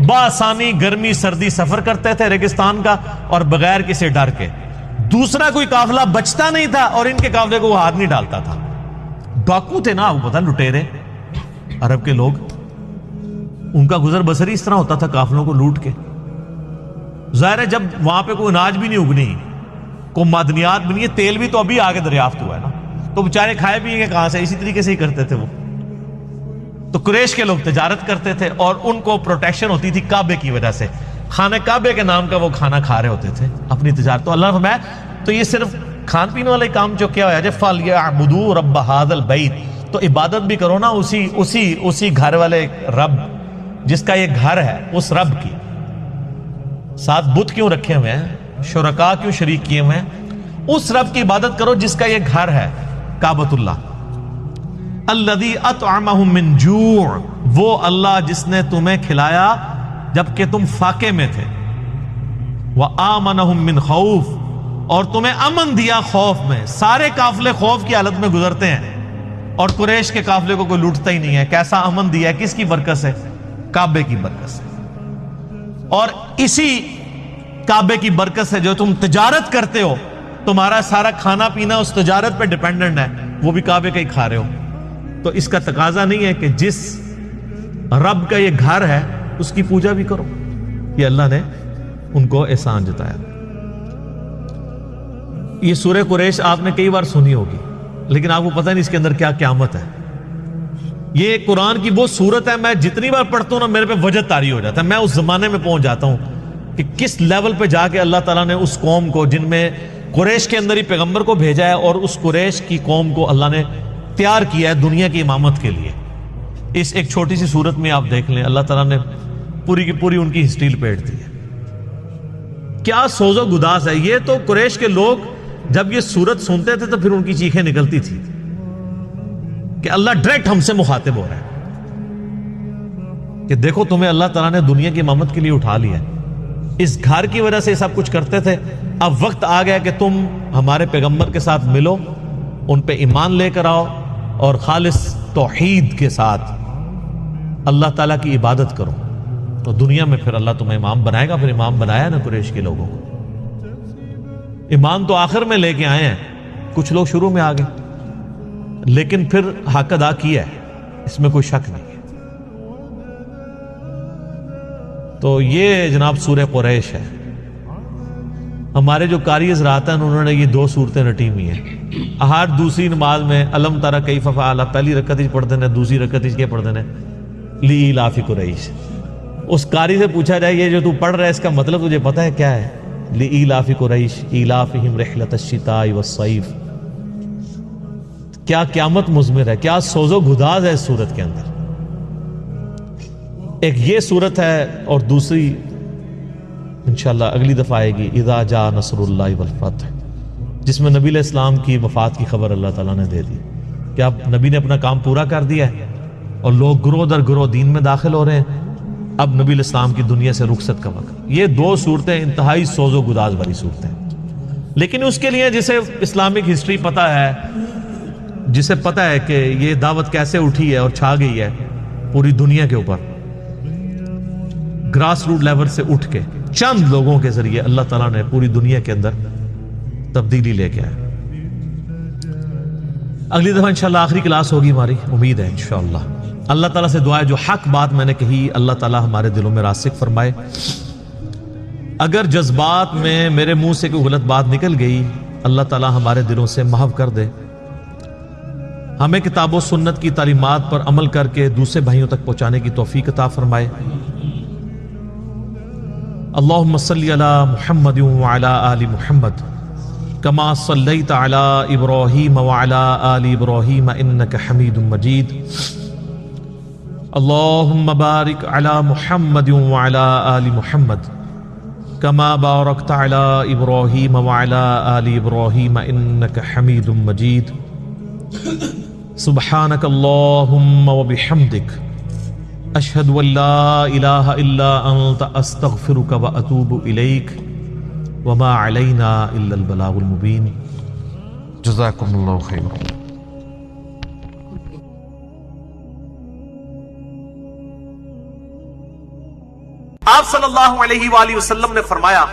B: بآسانی گرمی سردی سفر کرتے تھے ریگستان کا، اور بغیر کسی ڈر کے. دوسرا کوئی قافلہ بچتا نہیں تھا اور ان کے قافلے کو وہ ہاتھ نہیں ڈالتا تھا. ڈاکو تھے نا، وہ پتہ لٹیرے عرب کے لوگ، ان کا گزر بسر اس طرح ہوتا تھا قافلوں کو لوٹ کے. ظاہر ہے جب وہاں پہ کوئی اناج بھی نہیں اگنی، کوئی معدنیات بھی نہیں ہے، تیل بھی تو ابھی آگے دریافت ہوا ہے نا، تو بیچارے کھائے بھی ہیں کہاں سے؟ اسی طریقے سے ہی کرتے تھے وہ. تو قریش کے لوگ تجارت کرتے تھے اور ان کو پروٹیکشن ہوتی تھی کعبے کی وجہ سے. خانہ کعبے کے نام کا وہ کھانا کھا رہے ہوتے تھے اپنی تجارت. تو اللہ نے فرمایا تو یہ صرف کھان پینے والے کام جو کیا ہوا ہے، فَلْيَعْبُدُوا رَبَّ هَذَا الْبَيْتِ. تو عبادت بھی کرو نا اسی گھر والے رب جس کا یہ گھر ہے، اس رب کی. ساتھ بت کیوں رکھے ہوئے ہیں، شرکاء کیوں شریک کیے ہوئے ہیں؟ اس رب کی عبادت کرو جس کا یہ گھر ہے کعبۃ اللہ. الذی اطعمہم من جوع. وہ اللہ جس نے تمہیں کھلایا جبکہ تم فاقے میں تھے. وآمنہم من خوف. اور تمہیں امن دیا خوف میں. سارے قافلے خوف کی حالت میں گزرتے ہیں اور قریش کے قافلے کو کوئی لوٹتا ہی نہیں ہے. کیسا امن دیا ہے؟ کس کی برکت سے؟ کعبے کی برکت سے. اور اسی کعبے کی برکت سے جو تم تجارت کرتے ہو، تمہارا سارا کھانا پینا اس تجارت پہ ڈیپینڈنٹ ہے، وہ بھی کعبے کا ہی کھا رہے ہو. تو اس کا تقاضا نہیں ہے کہ جس رب کا یہ گھر ہے اس کی پوجا بھی کرو. یہ اللہ نے ان کو احسان جتایا. یہ سورہ قریش آپ نے کئی بار سنی ہوگی، لیکن آپ کو پتہ نہیں اس کے اندر کیا قیامت ہے. یہ قرآن کی وہ صورت ہے، میں جتنی بار پڑھتا ہوں نا میرے پہ وجد طاری ہو جاتا ہے. میں اس زمانے میں پہنچ جاتا ہوں کہ کس لیول پہ جا کے اللہ تعالیٰ نے اس قوم کو، جن میں قریش کے اندر ہی پیغمبر کو بھیجا ہے، اور اس قریش کی قوم کو اللہ نے تیار کیا ہے دنیا کی امامت کے لیے. اس ایک چھوٹی سی صورت میں آپ دیکھ لیں، اللہ تعالیٰ نے پوری کی پوری ان کی ہسٹری لپیٹ دی ہے. کیا سوز و گداز ہے. یہ تو قریش کے لوگ جب یہ صورت سنتے تھے تو پھر ان کی چیخیں نکلتی تھی کہ اللہ ڈائریکٹ ہم سے مخاطب ہو رہا ہے کہ دیکھو تمہیں اللہ تعالیٰ نے دنیا کی امامت کے لیے اٹھا لیا ہے. اس گھر کی وجہ سے سب کچھ کرتے تھے. اب وقت آ گیا کہ تم ہمارے پیغمبر کے ساتھ ملو، ان پہ ایمان لے کر آؤ اور خالص توحید کے ساتھ اللہ تعالیٰ کی عبادت کرو. تو دنیا میں پھر اللہ تمہیں امام بنائے گا. پھر امام بنایا نا قریش کے لوگوں کو. ایمان تو آخر میں لے کے آئے ہیں، کچھ لوگ شروع میں آ گئے، لیکن پھر حق ادا کیا ہے، اس میں کوئی شک نہیں ہے. تو یہ جناب سورہ قریش ہے. ہمارے جو قاری حضرات ہیں انہوں نے یہ 2 صورتیں رٹی ہوئی ہیں. ہر دوسری نماز میں علم ترى کیف فعل، پہلی رکعت ہی پڑھ دینا، دوسری رکعت ہی کے پڑھ دینا لإیلاف قریش. اس قاری سے پوچھا جائے یہ جو تو پڑھ رہا ہے اس کا مطلب تجھے پتہ ہے کیا ہے؟ لإیلاف قریش ایلافہم رحلۃ الشتاء والصیف. کیا قیامت مضمر ہے، کیا سوز و گداز ہے اس صورت کے اندر. ایک یہ صورت ہے، اور دوسری انشاءاللہ اگلی دفعہ آئے گی اذا جاء نصر اللہ والفتح، جس میں نبی علیہ السلام کی وفات کی خبر اللہ تعالیٰ نے دے دی کہ اب نبی نے اپنا کام پورا کر دیا ہے اور لوگ گروہ در گروہ دین میں داخل ہو رہے ہیں. اب نبی علیہ السلام کی دنیا سے رخصت کا وقت. یہ 2 صورتیں انتہائی سوز و گداز والی صورتیں، لیکن اس کے لیے جسے اسلامک ہسٹری پتہ ہے، جسے پتہ ہے کہ یہ دعوت کیسے اٹھی ہے اور چھا گئی ہے پوری دنیا کے اوپر، گراس روٹ لیول سے اٹھ کے چند لوگوں کے ذریعے اللہ تعالیٰ نے پوری دنیا کے اندر تبدیلی لے کے آئے. اگلی دفعہ انشاءاللہ آخری کلاس ہوگی ہماری، امید ہے انشاءاللہ. اللہ تعالیٰ سے دعا ہے جو حق بات میں نے کہی اللہ تعالیٰ ہمارے دلوں میں راسخ فرمائے. اگر جذبات میں میرے منہ سے کوئی غلط بات نکل گئی اللہ تعالیٰ ہمارے دلوں سے محو کر دے. ہمیں کتاب و سنت کی تعلیمات پر عمل کر کے دوسرے بھائیوں تک پہنچانے کی توفیق عطا فرمائے۔ اللہم صلی علی محمد وعلی آل محمد کما صلیت علی ابراہیم وعلی آل ابراہیم انک حمید مجید۔ اللہم بارک علی محمد وعلی آل محمد کما بارکت علی ابراہیم وعلی آل ابراہیم انک حمید مجید۔ سبحانک اللہم وبحمدک اشہد ان لا الہ الا انت استغفرک واتوب الیک وما علینا الا البلاغ المبین۔ جزاکم اللہ خیر۔
A: آپ صلی اللہ علیہ وآلہ وسلم نے فرمایا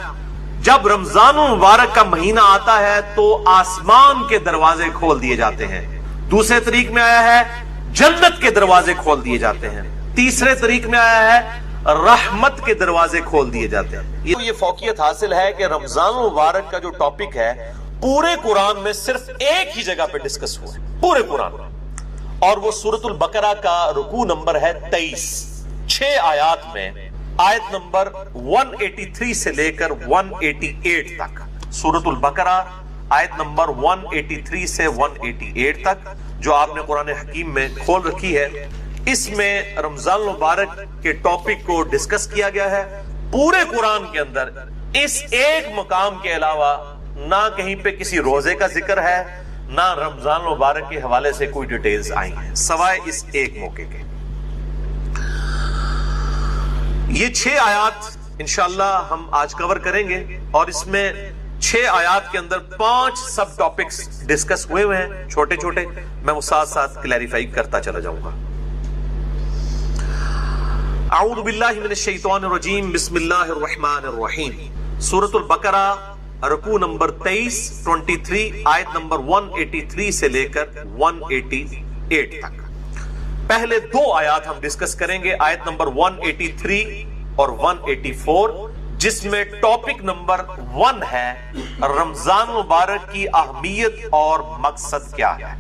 A: جب رمضان المبارک کا مہینہ آتا ہے تو آسمان کے دروازے کھول دیے جاتے ہیں۔ دوسرے طریق میں آیا ہے جنت کے دروازے کھول دیے جاتے ہیں۔ تیسرے طریق میں آیا ہے رحمت کے دروازے کھول دیے جاتے ہیں۔ یہ فوقیت حاصل ہے کہ رمضان المبارک کا جو ٹاپک ہے پورے قرآن میں صرف ایک ہی جگہ پہ ڈسکس ہوا ہے، پورے قرآن میں، اور وہ سورۃ البقرہ کا رکوع نمبر ہے 23۔ 6 آیات میں آیت نمبر 183 سے لے کر 188 تک، سورۃ البقرہ آیت نمبر 183 سے 188 تک جو آپ نے قرآن حکیم میں کھول رکھی ہے، اس میں رمضان المبارک کے ٹاپک کو ڈسکس کیا گیا ہے۔ پورے قرآن کے اندر اس ایک مقام کے علاوہ نہ کہیں پہ کسی روزے کا ذکر ہے، نہ رمضان المبارک کے حوالے سے کوئی ڈیٹیلز آئی ہیں سوائے اس ایک موقع کے۔ یہ 6 آیات انشاءاللہ ہم آج کور کریں گے، اور اس میں 6 آیات کے اندر 5 سب ٹاپکس ڈسکس ہوئے ہیں چھوٹے چھوٹے، میں وہ ساتھ ساتھ کلیریفائی کرتا چلا جاؤں گا۔ اعوذ باللہ من الشیطان الرجیم، بسم اللہ الرحمن الرحیم۔ سورۃ البقرہ رکوع نمبر 23 آیت نمبر 183 سے لے کر 188 تک۔ پہلے 2 آیات ہم ڈسکس کریں گے، آیت نمبر 183 اور 184، جس میں ٹاپک نمبر 1 ہے رمضان مبارک کی اہمیت اور مقصد کیا ہے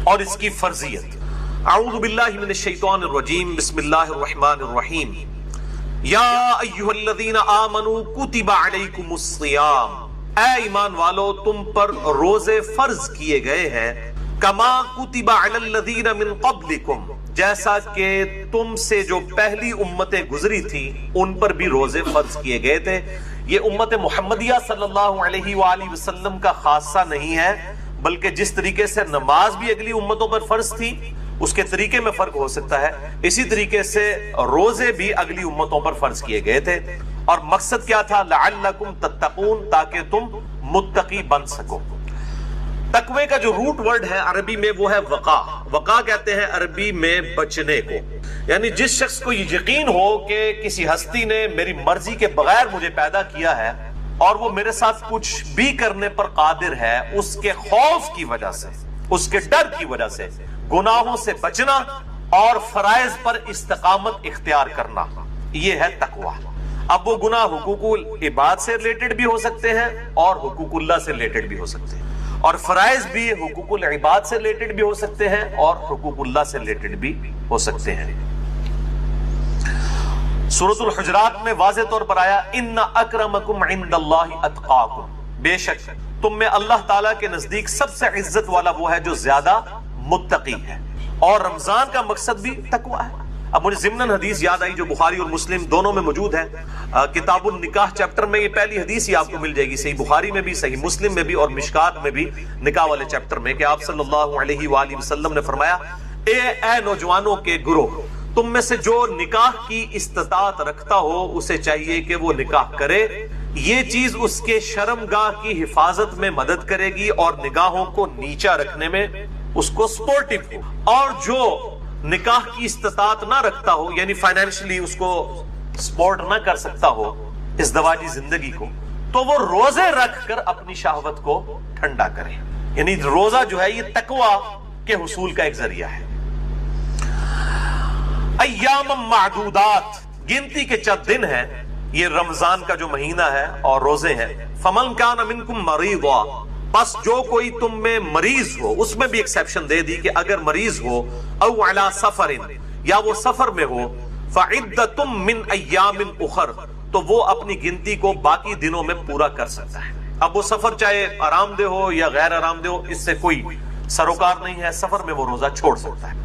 A: اور اس کی فرضیت۔ اعوذ باللہ من الشیطان الرجیم، بسم اللہ الرحمن الرحیم۔ یا ایھا الذین آمنوا کتب علیکم الصیام، اے ایمان والو تم پر روزے فرض کیے گئے ہیں، کما کتب علی الذین من قبلکم، جیسا کہ تم سے جو پہلی امتیں گزری تھی ان پر بھی روزے فرض کیے گئے تھے۔ یہ امت محمدیہ صلی اللہ علیہ وآلہ وسلم کا خاصہ نہیں ہے، بلکہ جس طریقے سے نماز بھی اگلی امتوں پر فرض تھی اس کے طریقے میں فرق ہو سکتا ہے، اسی طریقے سے روزے بھی اگلی امتوں پر فرض کیے گئے تھے۔ اور مقصد کیا تھا؟ لعلکم تتقون، تاکہ تم متقی بن سکو۔ تقوی کا جو روٹ ورڈ ہے عربی میں وہ ہے وقا۔ وقا کہتے ہیں عربی میں بچنے کو، یعنی جس شخص کو یہ یقین ہو کہ کسی ہستی نے میری مرضی کے بغیر مجھے پیدا کیا ہے اور وہ میرے ساتھ کچھ بھی کرنے پر قادر ہے، اس کے خوف کی وجہ سے، اس کے ڈر کی وجہ سے گناہوں سے بچنا اور فرائض پر استقامت اختیار کرنا، یہ ہے تقوی۔ اب وہ گناہ حقوق العباد سے ریلیٹڈ بھی ہو سکتے ہیں اور حقوق اللہ سے ریلیٹڈ بھی ہو سکتے ہیں، اور فرائض بھی حقوق العباد سے ریلیٹڈ بھی ہو سکتے ہیں اور حقوق اللہ سے ریلیٹڈ بھی ہو سکتے ہیں۔ سورۃ الحجرات میں واضح طور پر آیا ان اکرمکم عند اللہ اتقاکم، بے شک تم میں اللہ تعالیٰ کے نزدیک سب سے عزت والا وہ ہے جو زیادہ متقی ہے، اور رمضان کا مقصد بھی تقوی ہے۔ اب مجھے ضمناً حدیث یاد آئی جو بخاری اور مسلم دونوں میں موجود ہے، کتاب النکاح چیپٹر میں یہ پہلی حدیث ہی آپ کو مل جائے گی، صحیح بخاری میں بھی، صحیح مسلم میں بھی اور مشکات میں بھی، نکاح والے چیپٹر میں، کہ آپ صلی اللہ علیہ وآلہ وسلم نے فرمایا اے نوجوانوں کے گروہ، تم میں سے جو نکاح کی استطاعت رکھتا ہو اسے چاہیے کہ وہ نکاح کرے، یہ چیز اس کے شرمگاہ کی حفاظت میں مدد کرے گی اور نگاہوں کو نیچا رکھنے میں اس کو سپورٹیو ہو، اور جو نکاح کی استطاعت نہ رکھتا ہو، یعنی فائنینشلی اس کو سپورٹ نہ کر سکتا ہو ازدواجی زندگی کو، تو وہ روزے رکھ کر اپنی شہوت کو ٹھنڈا کرے۔ یعنی روزہ جو ہے یہ تقوی کے حصول کا ایک ذریعہ ہے۔ ایام معدودات، گنتی کے چند دن ہیں، یہ رمضان کا جو مہینہ ہے اور روزے ہیں۔ فمن کان منکم مریضا، بس جو کوئی تم میں مریض ہو، اس میں بھی ایکسیپشن دے دی کہ اگر مریض ہو او علی سفر، یا وہ سفر میں ہو، فعدۃ من ایام اخر، تو وہ اپنی گنتی کو باقی دنوں میں پورا کر سکتا ہے۔ اب وہ سفر چاہے آرام دہ ہو یا غیر آرام دہ ہو، اس سے کوئی سروکار نہیں ہے، سفر میں وہ روزہ چھوڑ سکتا ہے،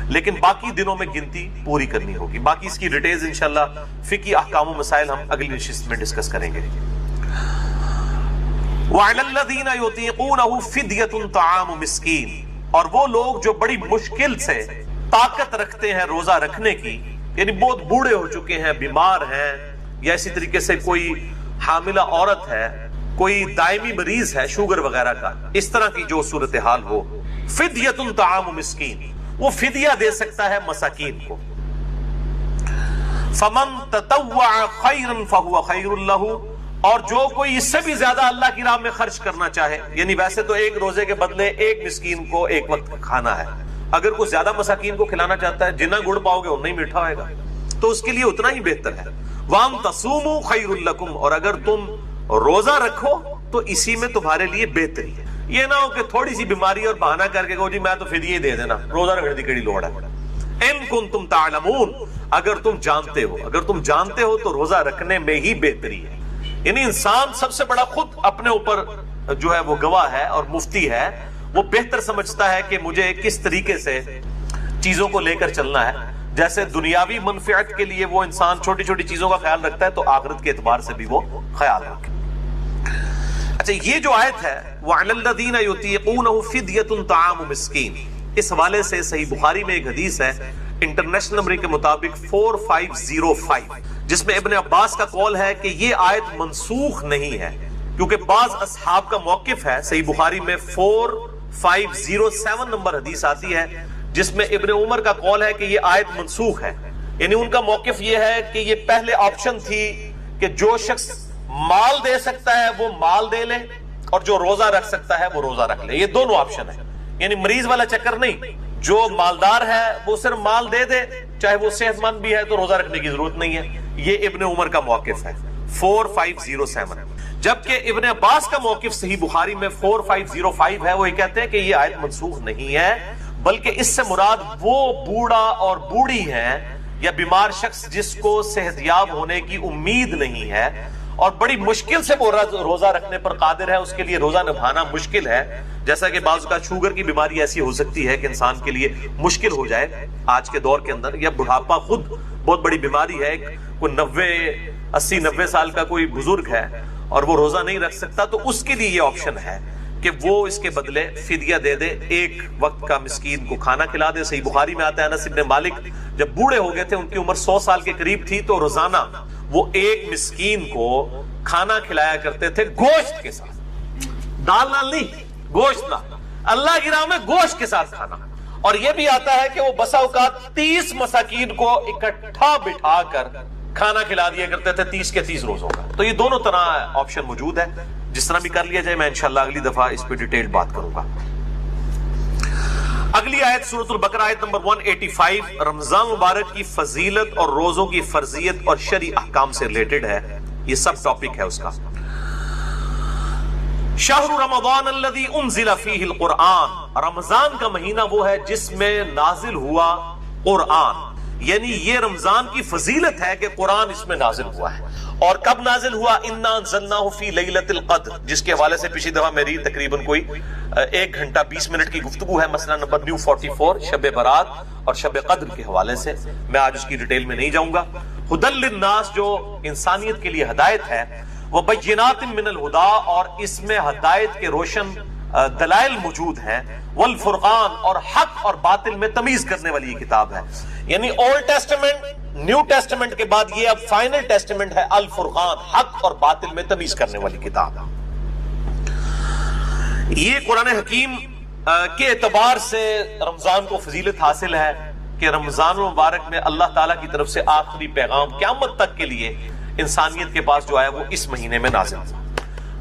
A: لیکن باقی دنوں میں گنتی پوری کرنی ہوگی۔ باقی اس کی ڈیٹیلز انشاءاللہ فقہی احکام و مسائل ہم اگلی نشست میں ڈسکس کریں گے۔ وَعَلَى الَّذِينَ يُطِيقُونَهُ فِدْيَةٌ طَعَامُ مِسْكِينٍ، اور وہ لوگ جو بڑی مشکل سے طاقت رکھتے ہیں روزہ رکھنے کی، یعنی بہت بوڑھے ہو چکے ہیں، بیمار ہیں، یا اسی طریقے سے کوئی حاملہ عورت ہے، کوئی دائمی مریض ہے شوگر وغیرہ کا، اس طرح کی جو صورتحال ہو، فِدْيَةٌ طَعَامُ مِسْكِينٍ، وہ فدیہ دے سکتا ہے مساکین کو۔ فَمَن تَطَوَّعَ خَيْرًا فَهُوَ خَيْرٌ لَهُ، اور جو کوئی اس سے بھی زیادہ اللہ کی راہ میں خرچ کرنا چاہے، یعنی ویسے تو ایک روزے کے بدلے ایک مسکین کو ایک وقت کھانا ہے، اگر کوئی زیادہ مساکین کو کھلانا چاہتا ہے، جتنا گڑ پاؤ گے اتنا ہی میٹھا ہوئے گا، تو اس کے لیے اتنا ہی بہتر ہے۔ وَأَن تَصُومُوا خَيْرٌ لَكُمْ، اور اگر تم روزہ رکھو تو اسی میں تمہارے لیے بہتری ہے۔ یہ نہ ہو کہ تھوڑی سی بیماری اور بہانہ کر کے کہو جی میں تو فدیہ ہی دے دینا، روزہ رکھنے کی کڑی لوڑ ہے۔ اِن كُنتُمْ تَعْلَمُونَ، اگر تم جانتے ہو، اگر تم جانتے ہو تو روزہ رکھنے میں ہی بہتری ہے۔ یعنی انسان سب سے بڑا خود اپنے اوپر جو ہے وہ گواہ ہے اور مفتی ہے، وہ بہتر سمجھتا ہے کہ مجھے کس طریقے سے چیزوں کو لے کر چلنا ہے۔ جیسے دنیاوی منفعت کے لیے وہ انسان چھوٹی چھوٹی چیزوں کا خیال رکھتا ہے، تو آخرت کے اعتبار سے بھی وہ خیال رکھے۔ اچھا، یہ جو آیت ہے وَعَلَى الَّذِينَ يُطِيقُونَهُ فِدْيَةٌ طَعَامُ مِسْكِينٍ، اس حوالے سے صحیح بخاری میں ایک حدیث ہے انٹرنیشنل نمبر کے مطابق 4505، جس میں ابن عباس کا قول ہے کہ یہ آیت منسوخ نہیں ہے، کیونکہ بعض اصحاب کا موقف ہے۔ صحیح بخاری میں 4507 نمبر حدیث آتی ہے جس میں ابن عمر کا قول ہے کہ یہ آیت منسوخ ہے، یعنی ان کا موقف یہ ہے کہ یہ پہلے آپشن تھی کہ جو شخص مال دے سکتا ہے وہ مال دے لے، اور جو روزہ رکھ سکتا ہے وہ روزہ رکھ لے، یہ دونوں آپشن ہے، یعنی مریض والا چکر نہیں، جو مالدار ہے وہ صرف مال دے دے، چاہے وہ صحت مند بھی ہے تو روزہ رکھنے کی ضرورت نہیں ہے۔ یہ ابن عمر کا موقف ہے 4507، جبکہ ابن عباس کا موقف صحیح بخاری میں 4505 ہے، وہ یہ کہتے ہیں کہ یہ آیت منسوخ نہیں ہے، بلکہ اس سے مراد وہ بوڑھا اور بوڑھی ہیں یا بیمار شخص جس کو صحت یاب ہونے کی امید نہیں ہے اور بڑی مشکل سے وہ روزہ رکھنے پر قادر ہے، اس کے لیے روزہ نبھانا مشکل ہے۔ جیسا کہ بعض کا شوگر کی بیماری ایسی ہو سکتی ہے کہ انسان کے لیے مشکل ہو جائے آج کے دور کے اندر، یا بڑھاپا خود بہت بڑی بیماری ہے، کوئی 80-90 سال کا کوئی بزرگ ہے اور وہ روزہ نہیں رکھ سکتا، تو اس کے لیے یہ آپشن ہے کہ وہ اس کے بدلے فدیہ دے دے، ایک وقت کا مسکین کو کھانا کھلا دے۔ صحیح بخاری میں آتا ہے انس بن مالک جب بوڑھے ہو گئے تھے، ان کی عمر 100 سال کے قریب تھی، تو روزانہ وہ ایک مسکین کو کھانا کھلایا کرتے تھے گوشت کے ساتھ، دال نال نہیں، گوشت نال، اللہ کی راہ میں گوشت کے ساتھ کھانا۔ اور یہ بھی آتا ہے کہ وہ بسا اوقات 30 مساکین کو اکٹھا بٹھا کر کھانا کھلا دیا کرتے تھے 30 کے 30 روزوں کا۔ تو یہ دونوں طرح آپشن موجود ہے، جس طرح بھی کر لیا جائے۔ میں انشاءاللہ اگلی دفعہ اس پہ ڈیٹیل بات کروں گا۔ اگلی آیت سورۃ البقرہ آیت نمبر 185 رمضان مبارک کی فضیلت اور روزوں کی فرضیت اور شرعی احکام سے ریلیٹڈ ہے، یہ سب ٹاپک ہے اس کا۔ شہر رمضان الذی انزل فیہ القرآن، رمضان کا مہینہ وہ ہے جس میں نازل ہوا قرآن، یعنی یہ رمضان کی فضیلت ہے کہ قرآن اس میں نازل ہوا ہے۔ اور کب نازل ہوا؟ انا انزلناہ فی لیلۃ القدر، جس کے حوالے سے پچھلی دفعہ میری تقریباً کوئی 1 گھنٹہ 20 منٹ کی گفتگو ہے، مسئلہ نمبر نیو 44 شب برات اور شب قدر کے حوالے سے، میں آج اس کی ڈیٹیل میں نہیں جاؤں گا۔ ہدی للناس، جو انسانیت کے لیے ہدایت ہے، وبینات من الہدی، اور اس میں ہدایت کے روشن دلائل موجود ہیں، والفرقان، اور حق اور باطل میں تمیز کرنے والی یہ کتاب ہے۔ یعنی اولڈ ٹیسٹمنٹ، نیو ٹیسٹمنٹ کے بعد یہ اب فائنل ٹیسٹمنٹ ہے، الفرقان، حق اور باطل میں تمیز کرنے والی کتاب۔ یہ قرآن حکیم کے اعتبار سے رمضان کو فضیلت حاصل ہے کہ رمضان مبارک میں اللہ تعالیٰ کی طرف سے آخری پیغام قیامت تک کے لیے انسانیت کے پاس جو آیا وہ اس مہینے میں نازل ہوا۔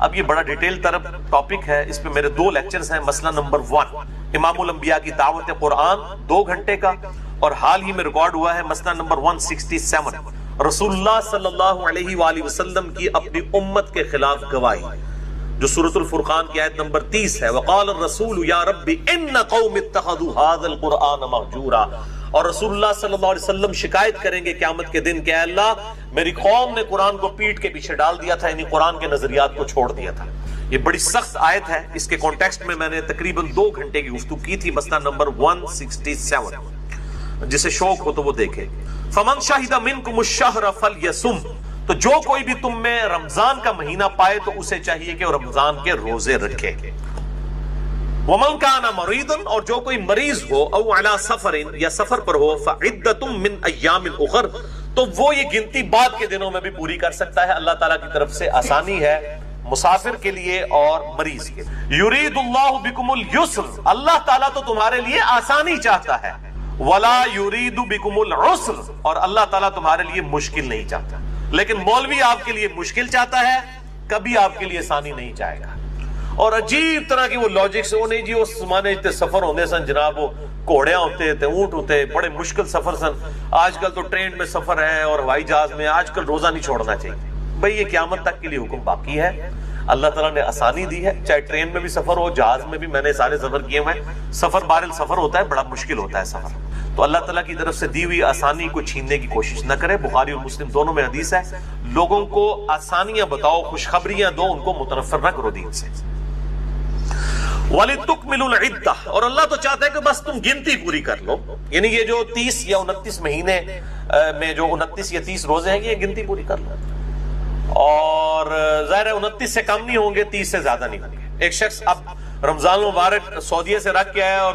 A: اب یہ بڑا ڈیٹیل طرف ٹاپک ہے، اس پہ میرے 2 لیکچرز ہیں۔ مسئلہ نمبر 1 امام الانبیاء کی دعوت قرآن 2 گھنٹے کا، اور حال ہی میں ریکارڈ ہوا ہے مسئلہ نمبر 167 رسول اللہ صلی اللہ علیہ وآلہ وسلم کی اپنی امت کے خلاف گواہی۔ جو سورۃ الفرقان کی آیت نمبر 30 ہے، وقال الرسول یا رب ان قوم اتخذوا هذا القرآن مہجورا، اور رسول اللہ صلی اللہ علیہ وسلم شکایت کریں گے قیامت کے دن کہ اے اللہ میری قوم نے قرآن کو پیٹ کے پیچھے ڈال دیا تھا، یعنی قرآن کے نظریات کو چھوڑ دیا تھا۔ یہ بڑی سخت آیت ہے، اس کے کانٹیکسٹ میں نے تقریباً 2 گھنٹے کی گفتگو کی تھی، مسئلہ نمبر 167، جسے شوق ہو تو وہ دیکھے۔ فمن شہد منکم الشہر فلیصم، تو جو کوئی بھی تم میں رمضان کا مہینہ پائے تو اسے چاہیے کہ وہ رمضان کے روزے رکھے۔ ومن کان مریضا، اور جو کوئی مریض ہو، او علی سفر، یا سفر پر ہو، فعدۃ من ایام اخر، تو وہ یہ گنتی بعد کے دنوں میں بھی پوری کر سکتا ہے۔ اللہ تعالیٰ کی طرف سے آسانی ہے مسافر کے لیے اور مریض کے لیے۔ یرید اللہ بکم اليسر، اللہ تعالیٰ تو تمہارے لیے آسانی چاہتا ہے، ولا یرید بکم العسر، اور اللہ تعالیٰ تمہارے لیے مشکل نہیں چاہتا۔ لیکن مولوی آپ کے لیے مشکل چاہتا ہے، کبھی آپ کے لیے آسانی نہیں چاہے گا۔ اور عجیب طرح کی وہ لاجک سے، وہ نہیں جی اس زمانے تے سفر ہوندے سن جناب، وہ گھوڑیاں ہوتے تھے، اونٹ ہوتے، بڑے مشکل سفر سن، آج کل تو ٹرین میں سفر ہے اور ہوائی جہاز میں، آج کل روزہ نہیں چھوڑنا چاہیے۔ بھئی یہ قیامت تک کے لیے حکم باقی ہے، اللہ تعالیٰ نے آسانی دی ہے، چاہے ٹرین میں بھی سفر ہو، جہاز میں بھی، میں نے سارے سفر کیے ہوئے ہیں، سفر بہرحال سفر ہوتا ہے، بڑا مشکل ہوتا ہے سفر، تو اللہ تعالیٰ کی طرف سے دی ہوئی آسانی کو چھیننے کی کوشش نہ کرے۔ بخاری اور مسلم دونوں میں حدیث ہے، لوگوں کو آسانیاں بتاؤ، خوشخبریاں دو، ان کو متنفر نہ کرو دین سے۔ وَلِتُكْمِلُوا الْعِدَّةَ، اور اللہ تو چاہتا ہے کہ بس تم گنتی پوری کر لو، یعنی یہ جو 30 یا 29 مہینے میں جو 29 یا 30 روزے ہیں، یہ گنتی پوری کر لو، اور ظاہر ہے 29 سے کم نہیں ہوں گے، 30 سے زیادہ نہیں ہوں گے۔ ایک شخص اب رمضان المبارک سعودیہ سے رکھ کے آیا اور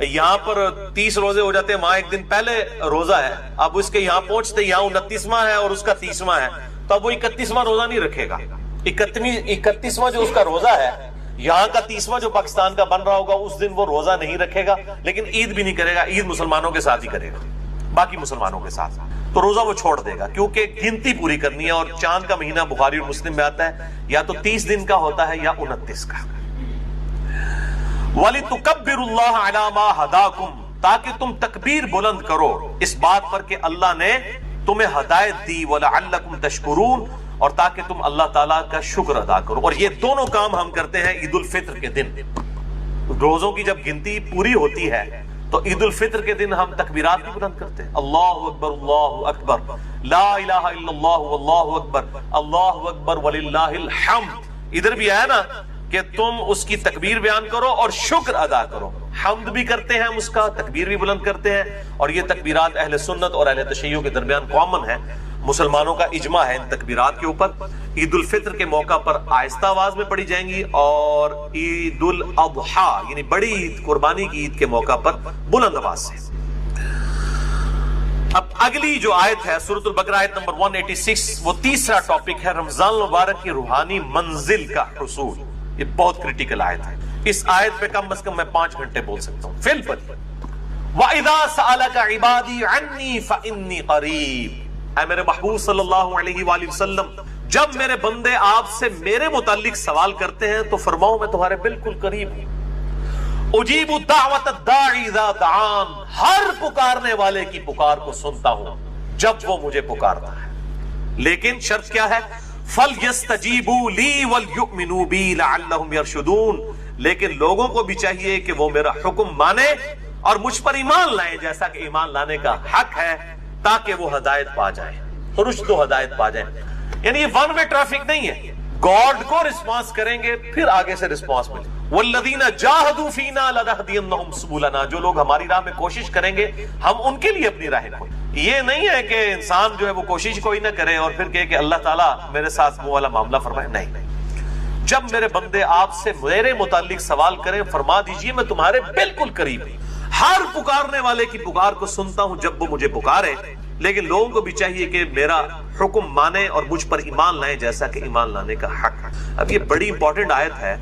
A: یہاں پر 30 روزے ہو جاتے ہیں، وہاں ایک دن پہلے روزہ ہے، اب اس کے یہاں پہنچتے یہاں 29واں ہے اور اس کا 30واں ہے، تو اب وہ 31واں روزہ نہیں رکھے گا۔ 31واں جو اس کا روزہ ہے، یہاں کا 30واں جو پاکستان کا بن رہا ہوگا، اس دن وہ روزہ نہیں رکھے گا، لیکن عید بھی نہیں کرے گا، عید مسلمانوں کے ساتھ ہی کرے گا، باقی مسلمانوں کے ساتھ، تو روزہ وہ چھوڑ دے گا، کیونکہ گنتی پوری کرنی ہے۔ اور چاند کا مہینہ بخاری اور مسلم میں آتا ہے، یا تو 30 دن کا ہوتا ہے یا 29 کا۔ وَلِتُكَبِّرُوا اللَّهَ عَلَى مَا هَدَاكُمْ، تاکہ تم تکبیر بلند کرو اس بات پر کہ اللہ نے تمہیں ہدایت دی، وَلَعَلَّكُمْ تَشْكُرُونَ، اور تاکہ تم اللہ تعالیٰ کا شکر ادا کرو۔ اور یہ دونوں کام ہم کرتے ہیں عید الفطر کے دن۔ روزوں کی جب گنتی پوری ہوتی ہے تو عید الفطر کے دن ہم تکبیرات بھی بلند کرتے ہیں، اللہ اکبر اللہ اکبر، لا الہ الا اللہ واللہ اکبر، اللہ اکبر وللہ الحمد۔ ادھر بھی ہے نا کہ تم اس کی تکبیر بیان کرو اور شکر ادا کرو، حمد بھی کرتے ہیں ہم اس کا، تکبیر بھی بلند کرتے ہیں، اور یہ تکبیرات اہل سنت اور اہل تشیع کے درمیان کامن ہے، مسلمانوں کا اجماع ہے ان تکبیرات کے اوپر۔ عید الفطر کے موقع پر آہستہ آواز میں پڑھی جائیں گی، اور عید الاضحیٰ یعنی بڑی عید، قربانی کی عید کے موقع پر بلند آواز سے۔ اب اگلی جو آیت ہے سورۃ البقرہ آیت نمبر 186، وہ تیسرا ٹاپک ہے رمضان المبارک کی روحانی منزل کا حصول۔ یہ بہت کریٹیکل آیت ہے، اس آیت پہ کم از کم میں 5 گھنٹے بول سکتا ہوں۔ فی الفل وَإِذَا سَأَلَكَ عِبَادِي عَنِّي فَإِنِّي قَرِيبٌ، اے میرے محبوب صلی اللہ علیہ وآلہ وسلم، جب میرے بندے آپ سے میرے متعلق سوال کرتے ہیں تو فرماؤ میں تمہارے بالکل قریب ہوں۔ اجیب دعوت الداعی اذا دعان، ہر پکارنے والے کی پکار کو سنتا ہوں جب وہ مجھے پکارتا ہے، لیکن شرط کیا ہے؟ فَلْيَسْتَجِيبُوا لِي وَلْيُؤْمِنُوا بِي لَعَلَّهُمْ يَرْشُدُونَ، لیکن لوگوں کو بھی چاہیے کہ وہ میرا حکم مانے اور مجھ پر ایمان لائیں جیسا کہ ایمان لانے کا حق ہے، تاکہ وہ ہدایت پا جائیں، رشد و ہدایت پا جائیں۔ یعنی یہ ون وے ٹریفک نہیں ہے، گاڈ کو رسپانس کریں گے پھر آگے سے رسپانس ملے۔ وَالَّذِينَ جَاهَدُوا فِينَا لَنَهْدِيَنَّهُمْ سُبُلَنَا، جو لوگ ہماری راہ میں کوشش کریں گے ہم ان کے لیے اپنی راہیں کھولیں۔ یہ نہیں ہے کہ انسان جو ہے وہ کوشش کوئی نہ کرے اور پھر کہے کہ اللہ تعالیٰ میرے ساتھ وہ والا معاملہ فرمائے، نہیں۔ جب میرے بندے آپ سے میرے متعلق سوال کریں فرما دیجئے میں تمہارے بالکل قریب ہوں، ہر پکارنے والے کی پکار کو سنتا ہوں جب وہ مجھے پکارے، لیکن لوگوں کو بھی چاہیے کہ میرا حکم مانے اور مجھ پر ایمان لائیں جیسا کہ ایمان لانے کا حق ہے۔ اب یہ بڑی امپورٹنٹ آیت ہے،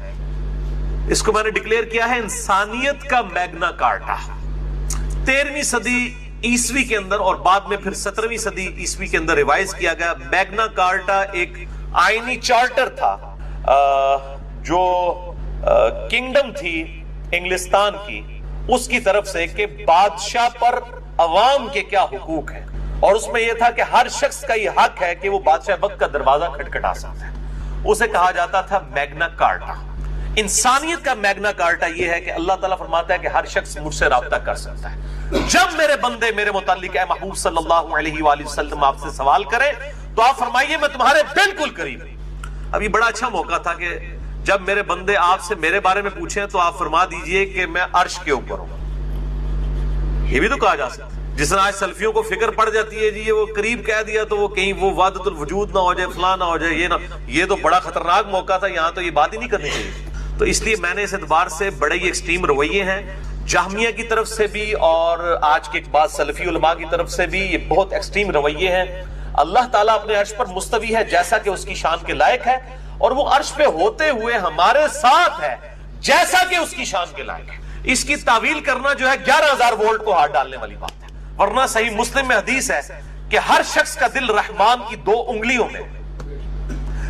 A: اس کو میں نے ڈکلیئر کیا ہے انسانیت کا میگنا کارٹا۔ 13ویں صدی عیسوی کے اندر اور بعد میں پھر 17ویں صدی عیسوی کے اندر ریوائز کیا گیا۔ میگنا کارٹا ایک آئینی چارٹر تھا جو کنگڈم تھی انگلستان کی، اس کی طرف سے کہ بادشاہ پر عوام کے کیا حقوق ہیں، اور اس میں یہ تھا کہ ہر شخص کا یہ حق ہے کہ وہ بادشاہ وقت کا دروازہ کھٹکھٹا سکتا ہے۔ اسے کہا جاتا تھا میگنا کارٹا. انسانیت کا میگنا کارٹا یہ ہے کہ اللہ تعالیٰ فرماتا ہے کہ ہر شخص مجھ سے رابطہ کر سکتا ہے. جب میرے بندے میرے متعلق اے محبوب صلی اللہ علیہ وآلہ وسلم آپ سے سوال کریں تو آپ فرمائیے میں تمہارے بالکل قریب ہوں. اب یہ بڑا اچھا موقع تھا کہ جب میرے بندے آپ سے میرے بارے میں پوچھیں تو آپ فرما دیجئے کہ میں عرش کے اوپر ہوں. یہ بھی تو کہا جا سکتا ہے. جس طرح آج سلفیوں کو فکر پڑ جاتی ہے جی یہ وہ قریب کہہ دیا تو وہ کہیں وہ وحدت الوجود نہ ہو جائے, فلاں نہ ہو جائے, یہ نہ. یہ تو بڑا خطرناک موقع تھا, یہاں تو یہ بات ہی نہیں کرنی چاہیے. تو اس لیے میں نے اس اعتبار سے بڑے ہی ایکسٹریم رویے ہیں جہمیہ کی طرف سے بھی اور آج کے بعض سلفی علماء کی طرف سے بھی, یہ بہت ایکسٹریم رویے ہیں. اللہ تعالیٰ اپنے عرش پر مستوی ہے جیسا کہ اس کی شان کے لائق ہے, اور وہ عرش پہ ہوتے ہوئے ہمارے ساتھ ہے جیسا کہ اس کی شان کے لائق ہے. اس کی تعویل کرنا جو ہے 11,000 وولٹ کو ہاتھ ڈالنے والی بات ہے. ورنہ صحیح مسلم میں حدیث ہے کہ ہر شخص کا دل رحمان کی 2 انگلیوں میں.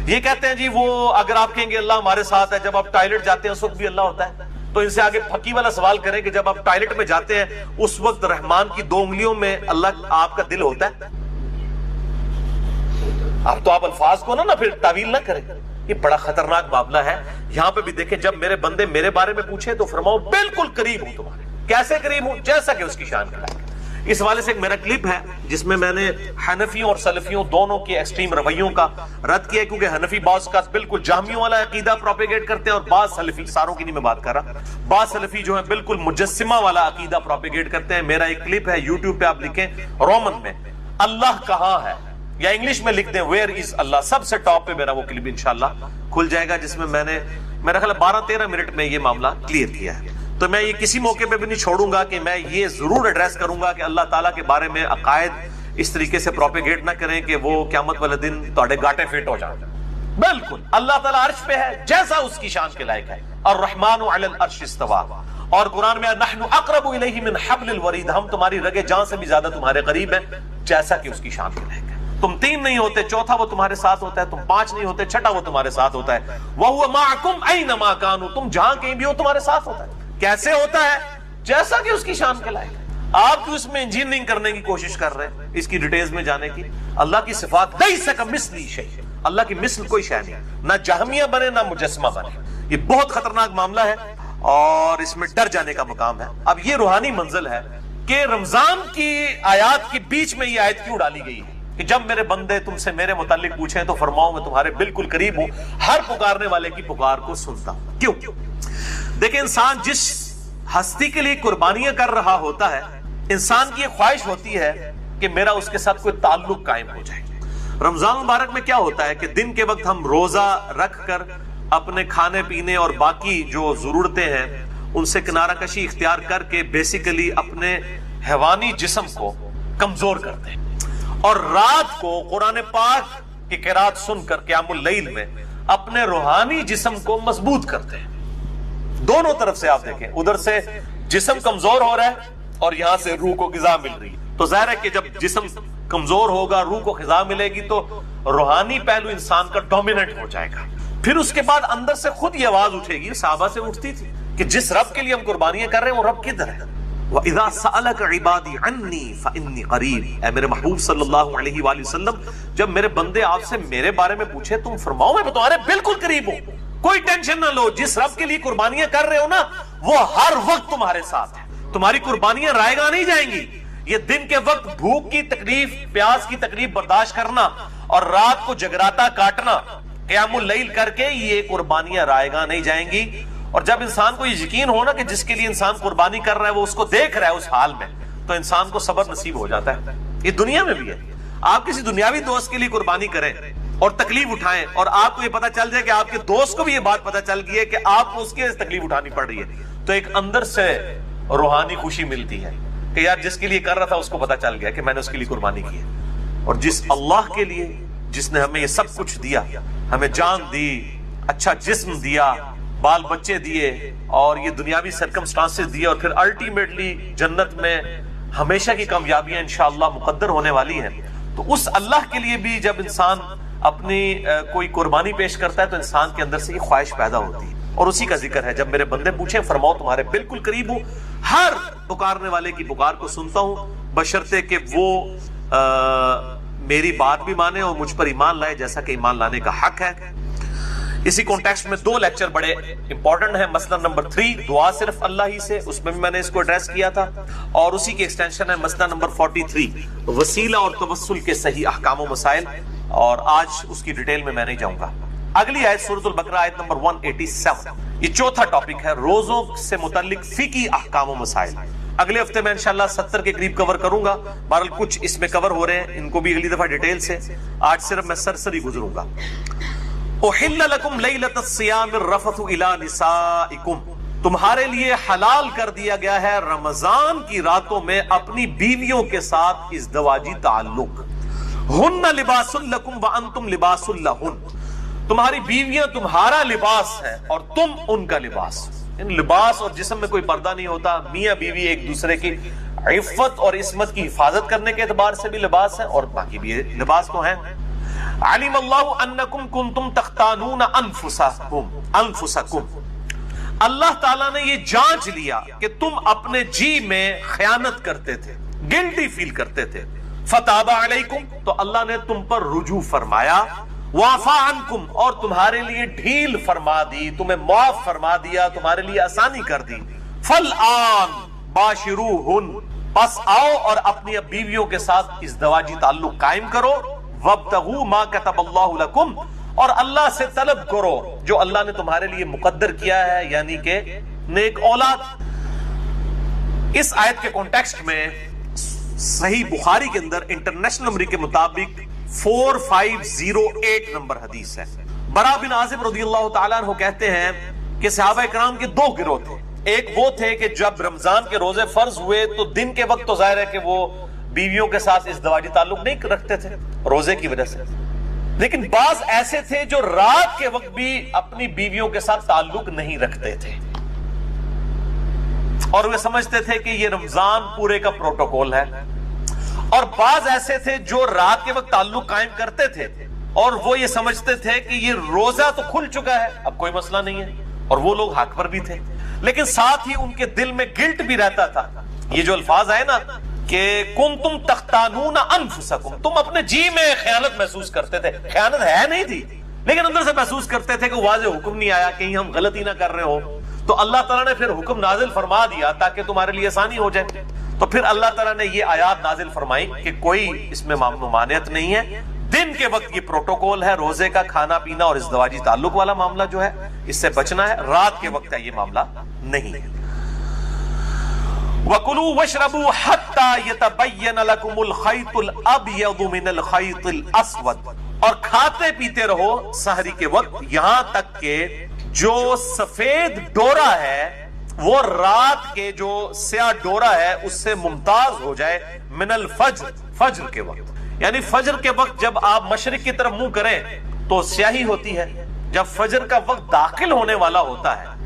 A: یہ کہتے ہیں جی وہ اگر آپ کہیں گے اللہ ہمارے ساتھ ہے, جب آپ ٹوائلٹ جاتے ہیں اس وقت بھی اللہ ہوتا ہے, تو ان سے آگے پھکی والا سوال کریں کہ جب آپ ٹوائلٹ میں جاتے ہیں اس وقت رحمان کی 2 انگلیوں میں اللہ آپ کا دل ہوتا ہے. اب تو آپ الفاظ کو نہ پھر تعویل نہ کریں, یہ بڑا خطرناک معاملہ ہے. یہاں پہ بھی دیکھیں جب میرے بندے میرے بارے میں پوچھے تو فرماؤ بالکل قریب ہوں تمہارے. کیسے قریب ہوں؟ جیسا کہ اس کی شان کے لائق. اس حوالے سے ایک میرا کلپ ہے جس میں میں نے حنفیوں اور سلفیوں دونوں کے ایکسٹریم رویوں کا رد کیا, کیونکہ حنفی بعض کا بالکل جہمیوں والا عقیدہ پروپیگیٹ کرتے ہیں اور بعض سلفی, ساروں کی نہیں میں بات کر رہا, بعض سلفی جو ہے بالکل مجسمہ والا عقیدہ پروپیگیٹ کرتے ہیں. میرا ایک کلپ ہے یوٹیوب پہ, آپ لکھیں رومن میں اللہ کہاں ہے یا انگلش میں لکھ دیں ویئر از اللہ, سب سے ٹاپ پہ میرا وہ کلپ انشاءاللہ کھل جائے گا, جس میں میں نے میرا خیال 12-13 منٹ میں یہ معاملہ کلیئر کیا ہے. تو میں یہ کسی موقع پہ بھی نہیں چھوڑوں گا کہ میں یہ ضرور ایڈریس کروں گا کہ اللہ تعالیٰ کے بارے میں عقائد اس طریقے سے پروپیگیٹ نہ کریں کہ وہ قیامت والے دن تھوڑے گاٹے فٹ ہو جائیں. بالکل اللہ تعالیٰ عرش پہ ہے جیسا اس کی شان کے لائق ہے. الرحمن علی العرش استویٰ, اور قرآن میں نحن اقرب الیہ من حبل الورید, ہم تمہاری رگے جان سے بھی زیادہ تمہارے قریب ہیں جیسا کہ اس کی شان کے لائق ہے. تم 3 نہیں ہوتے, چوتھا وہ تمہارے ساتھ ہوتا ہے. تم 5 نہیں ہوتے, چھٹا وہ تمہارے ساتھ ہوتا ہے. وَهُوَ مَعَكُمْ أَيْنَمَا كَانُوا, تم جہاں کہیں بھی ہو تمہارے ساتھ ہوتا ہے. کیسے ہوتا ہے؟ جیسا کہ اس کی شان کے لائق ہے. آپ کیوں اس میں انجینئرنگ کرنے کی کوشش کر رہے ہیں, اس کی ڈیٹیلز میں جانے کی؟ اللہ کی صفات لَيْسَ كَمِثْلِهِ شَيْءٌ, اللہ کی مثل کوئی شے نہیں, نہ جہمیہ بنے نہ مجسمہ بنے. یہ بہت خطرناک معاملہ ہے اور اس میں ڈر جانے کا مقام ہے. اب یہ روحانی منزل ہے کہ رمضان کی آیات کے بیچ میں یہ آیت کیوں ڈالی گئی ہے کہ جب میرے بندے تم سے میرے متعلق پوچھیں تو فرماؤ میں تمہارے بالکل قریب ہوں, ہر پکارنے والے کی پکار کو سنتا ہوں. کیوں؟ دیکھیں انسان جس ہستی کے لیے قربانیاں کر رہا ہوتا ہے, انسان کی یہ خواہش ہوتی ہے کہ میرا اس کے ساتھ کوئی تعلق قائم ہو جائے. رمضان مبارک میں کیا ہوتا ہے کہ دن کے وقت ہم روزہ رکھ کر اپنے کھانے پینے اور باقی جو ضرورتیں ہیں ان سے کنارہ کشی اختیار کر کے بیسیکلی اپنے حیوانی جسم کو کمزور کرتے ہیں, اور رات کو قرآن پاک کی قرات سن کر قیام اللیل میں اپنے روحانی جسم کو مضبوط کرتے ہیں. دونوں طرف سے آپ دیکھیں, ادھر سے جسم کمزور ہو رہا ہے اور یہاں سے روح کو غذا مل رہی ہے. تو ظاہر ہے کہ جب جسم کمزور ہوگا, روح کو غذا ملے گی تو روحانی پہلو انسان کا ڈومیننٹ ہو جائے گا. پھر اس کے بعد اندر سے خود یہ آواز اٹھے گی, صحابہ سے اٹھتی تھی, کہ جس رب کے لیے ہم قربانیاں کر رہے ہیں وہ رب کدھر ہے؟ وَإِذَا سَأَلَكَ عِبَادِي عَنِّي فَإِنِّي قَرِيبٌ, اے میرے محبوب صلی اللہ علیہ وآلہ وسلم جب میرے بندے آپ سے میرے بارے میں پوچھے تم فرماؤ میں تمہارے بالکل قریب ہوں. کوئی ٹینشن نہ لو, جس رب کے لیے قربانیاں کر رہے ہو نا وہ ہر وقت تمہارے ساتھ ہے. تمہاری قربانیاں رائے گاہ نہیں جائیں گی. یہ دن کے وقت بھوک کی تکلیف, پیاس کی تکلیف برداشت کرنا اور رات کو جگراتا کاٹنا, قیام اللیل کر کے, یہ قربانیاں رائے گاہ نہیں جائیں گی. اور جب انسان کو یہ یقین ہونا کہ جس کے لیے انسان قربانی کر رہا ہے وہ اس کو دیکھ رہا ہے اس حال میں, تو انسان کو صبر نصیب ہو جاتا ہے. یہ دنیا میں بھی ہے. آپ کسی دنیاوی دوست کے لیے قربانی کریں اور تکلیف اٹھائیں اور آپ کو یہ پتا چل جائے کہ آپ کے دوست کو بھی یہ بات پتا چل گئی ہے کہ آپ کو اس کی تکلیف اٹھانی پڑ رہی ہے, تو ایک اندر سے روحانی خوشی ملتی ہے کہ یار جس کے لیے کر رہا تھا اس کو پتا چل گیا کہ میں نے اس کے لیے قربانی کی ہے. اور جس اللہ کے لیے جس نے ہمیں یہ سب کچھ دیا, ہمیں جان دی, اچھا جسم دیا, بال بچے دیے اور یہ دنیاوی سرکمسٹانسز دیے, اور پھر الٹیمیٹلی جنت میں ہمیشہ کی کامیابیاں انشاءاللہ مقدر ہونے والی ہیں, تو اس اللہ کے لیے بھی جب انسان اپنی کوئی قربانی پیش کرتا ہے تو انسان کے اندر سے یہ خواہش پیدا ہوتی ہے. اور اسی کا ذکر ہے جب میرے بندے پوچھیں فرماؤ تمہارے بالکل قریب ہوں, ہر پکارنے والے کی پکار کو سنتا ہوں, بشرطے کہ وہ میری بات بھی مانے اور مجھ پر ایمان لائے جیسا کہ ایمان لانے کا حق ہے. اسی کانٹیکسٹ میں 2 لیکچر بڑے امپورٹنٹ ہیں. مسئلہ نمبر 3 دعا صرف اللہ ہی سے، اس میں بھی میں نے اس کو ایڈریس کیا تھا، اور اسی کی ایکسٹینشن ہے مسئلہ نمبر 43 وسیلہ اور توسل کے صحیح احکام و مسائل، اور آج اس کی ڈیٹیل میں نہیں جاؤں گا. اگلی آیت سورۃ البقرہ آیت نمبر 187، یہ چوتھا ٹاپک ہے روزوں سے متعلق فقہی احکام و مسائل. اگلے ہفتے میں انشاءاللہ 70 کے قریب کور کروں گا. بہرحال کچھ اس میں کور ہو رہے ہیں، ان کو بھی اگلی دفعہ ڈیٹیل سے، آج صرف میں سرسری گزروں گا. احل لکم لیلۃ الصیام الرفث الی نسائکم، تمہارے لیے حلال کر دیا گیا ہے رمضان کی راتوں میں اپنی بیویوں کے ساتھ ازدواجی تعلق. ہن لباس لکم وانتم لباس لہن، تمہاری بیویاں تمہارا لباس ہے اور تم ان کا لباس. لباس اور جسم میں کوئی پردہ نہیں ہوتا. میاں بیوی ایک دوسرے کی عفت اور عصمت کی حفاظت کرنے کے اعتبار سے بھی لباس ہے، اور باقی بھی لباس تو ہیں. علم اللہ انکم کنتم تختانون انفسکم، اللہ تعالیٰ نے یہ جانچ لیا کہ تم اپنے جی میں خیانت کرتے تھے، گلٹی فیل کرتے تھے. فتاب علیکم، تو اللہ نے تم پر رجوع فرمایا. وعفا عنکم، اور تمہارے لیے ڈھیل فرما دی، تمہیں معاف فرما دیا، تمہارے لیے آسانی کر دی. فالآن باشروہن، پس آؤ اور اپنی بیویوں کے ساتھ ازدواجی تعلق قائم کرو. وابتغوا ما كتب اللہ لکم، اور اللہ سے طلب کرو جو اللہ نے تمہارے لیے مقدر کیا ہے، یعنی کہ نیک اولاد. اس آیت کے کانٹیکسٹ میں صحیح بخاری کے اندر انٹرنیشنل نمبر کے مطابق 4508 نمبر حدیث ہے. برا بن عازب رضی اللہ تعالیٰ عنہ کہتے ہیں کہ صحابہ کرام کے 2 گروہ تھے. ایک وہ تھے کہ جب رمضان کے روزے فرض ہوئے تو دن کے وقت تو ظاہر ہے کہ وہ بیویوں کے ساتھ ازدواجی تعلق نہیں رکھتے تھے روزے کی وجہ سے، لیکن بعض ایسے تھے جو رات کے وقت بھی اپنی بیویوں کے ساتھ تعلق نہیں رکھتے تھے، اور وہ سمجھتے تھے کہ یہ رمضان پورے کا پروٹوکول ہے. اور بعض ایسے تھے جو رات کے وقت تعلق قائم کرتے تھے اور وہ یہ سمجھتے تھے کہ یہ روزہ تو کھل چکا ہے، اب کوئی مسئلہ نہیں ہے، اور وہ لوگ حق پر بھی تھے. لیکن ساتھ ہی ان کے دل میں گلٹ بھی رہتا تھا. یہ جو الفاظ آئے نا کہ کنتم تختانون انفسکم، تم اپنے جی میں خیانت محسوس کرتے تھے. خیانت ہے نہیں تھی، لیکن اندر سے محسوس کرتے تھے کہ واضح حکم نہیں آیا، کہیں ہم غلطی نہ کر رہے ہو. تو اللہ تعالیٰ نے پھر حکم نازل فرما دیا تاکہ تمہارے لیے آسانی ہو جائے. تو پھر اللہ تعالیٰ نے یہ آیات نازل فرمائی کہ کوئی اس میں ممانعت نہیں ہے. دن کے وقت یہ پروٹوکول ہے، روزے کا کھانا پینا اور ازدواجی تعلق والا معاملہ جو ہے اس سے بچنا ہے. رات کے وقت ہے یہ معاملہ نہیں ہے. وَكُلُوا وَاشْرَبُوا حَتَّى يَتَبَيَّنَ لَكُمُ الْخَيْطُ الْأَبْيَضُ مِنَ الْخَيْطِ الْأَسْوَدِ، اور کھاتے پیتے رہو سحری کے وقت یہاں تک کہ جو سفید ڈورا ہے وہ رات کے جو سیاہ ڈورا ہے اس سے ممتاز ہو جائے. من الفجر، فجر کے وقت، یعنی فجر کے وقت جب آپ مشرق کی طرف منہ کریں تو سیاہی ہوتی ہے. جب فجر کا وقت داخل ہونے والا ہوتا ہے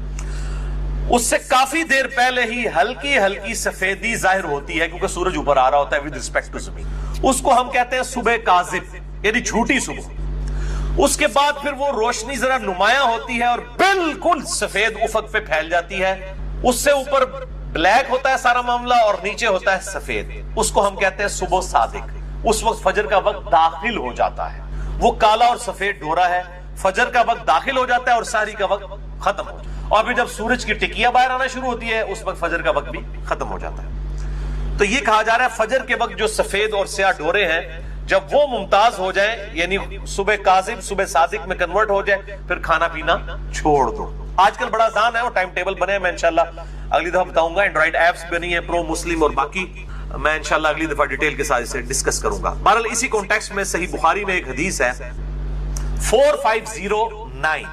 A: اس سے کافی دیر پہلے ہی ہلکی ہلکی سفیدی ظاہر ہوتی ہے، کیونکہ سورج اوپر آ رہا ہوتا ہے ود ریسپیکٹ ٹو زمین. اس کو ہم کہتے ہیں صبح کاذب، یعنی جھوٹی صبح. اس کے بعد پھر وہ روشنی ذرا نمایاں ہوتی ہے اور بالکل سفید افق پہ پھیل جاتی ہے. اس سے اوپر بلیک ہوتا ہے سارا معاملہ اور نیچے ہوتا ہے سفید. اس کو ہم کہتے ہیں صبح صادق. اس وقت فجر کا وقت داخل ہو جاتا ہے. وہ کالا اور سفید ڈورا ہے، فجر کا وقت داخل ہو جاتا ہے اور سحری کا وقت ختم ہو جاتا ہے. اور پھر جب سورج کی ٹکیا باہر آنا شروع ہوتی ہے اس وقت فجر کا وقت بھی ختم ہو جاتا ہے. تو یہ کہا جا رہا ہے فجر کے وقت جو سفید اور سیاہ ڈورے ہیں جب وہ ممتاز ہو جائیں، یعنی صبح کاذب صبح صادق میں کنورٹ ہو جائے، پھر کھانا پینا چھوڑ دو. آج کل بڑا آسان ہے، وہ ٹائم ٹیبل بنے ہیں، میں انشاءاللہ اگلی دفعہ بتاؤں گا. اینڈرائڈ ایپس بنی ہیں پرو مسلم اور باقی، میں انشاءاللہ اگلی دفعہ ڈیٹیل کے ساتھ اسے ڈسکس کروں گا. بہرحال اسی کانٹیکسٹ میں صحیح بخاری میں ایک حدیث ہے 4509.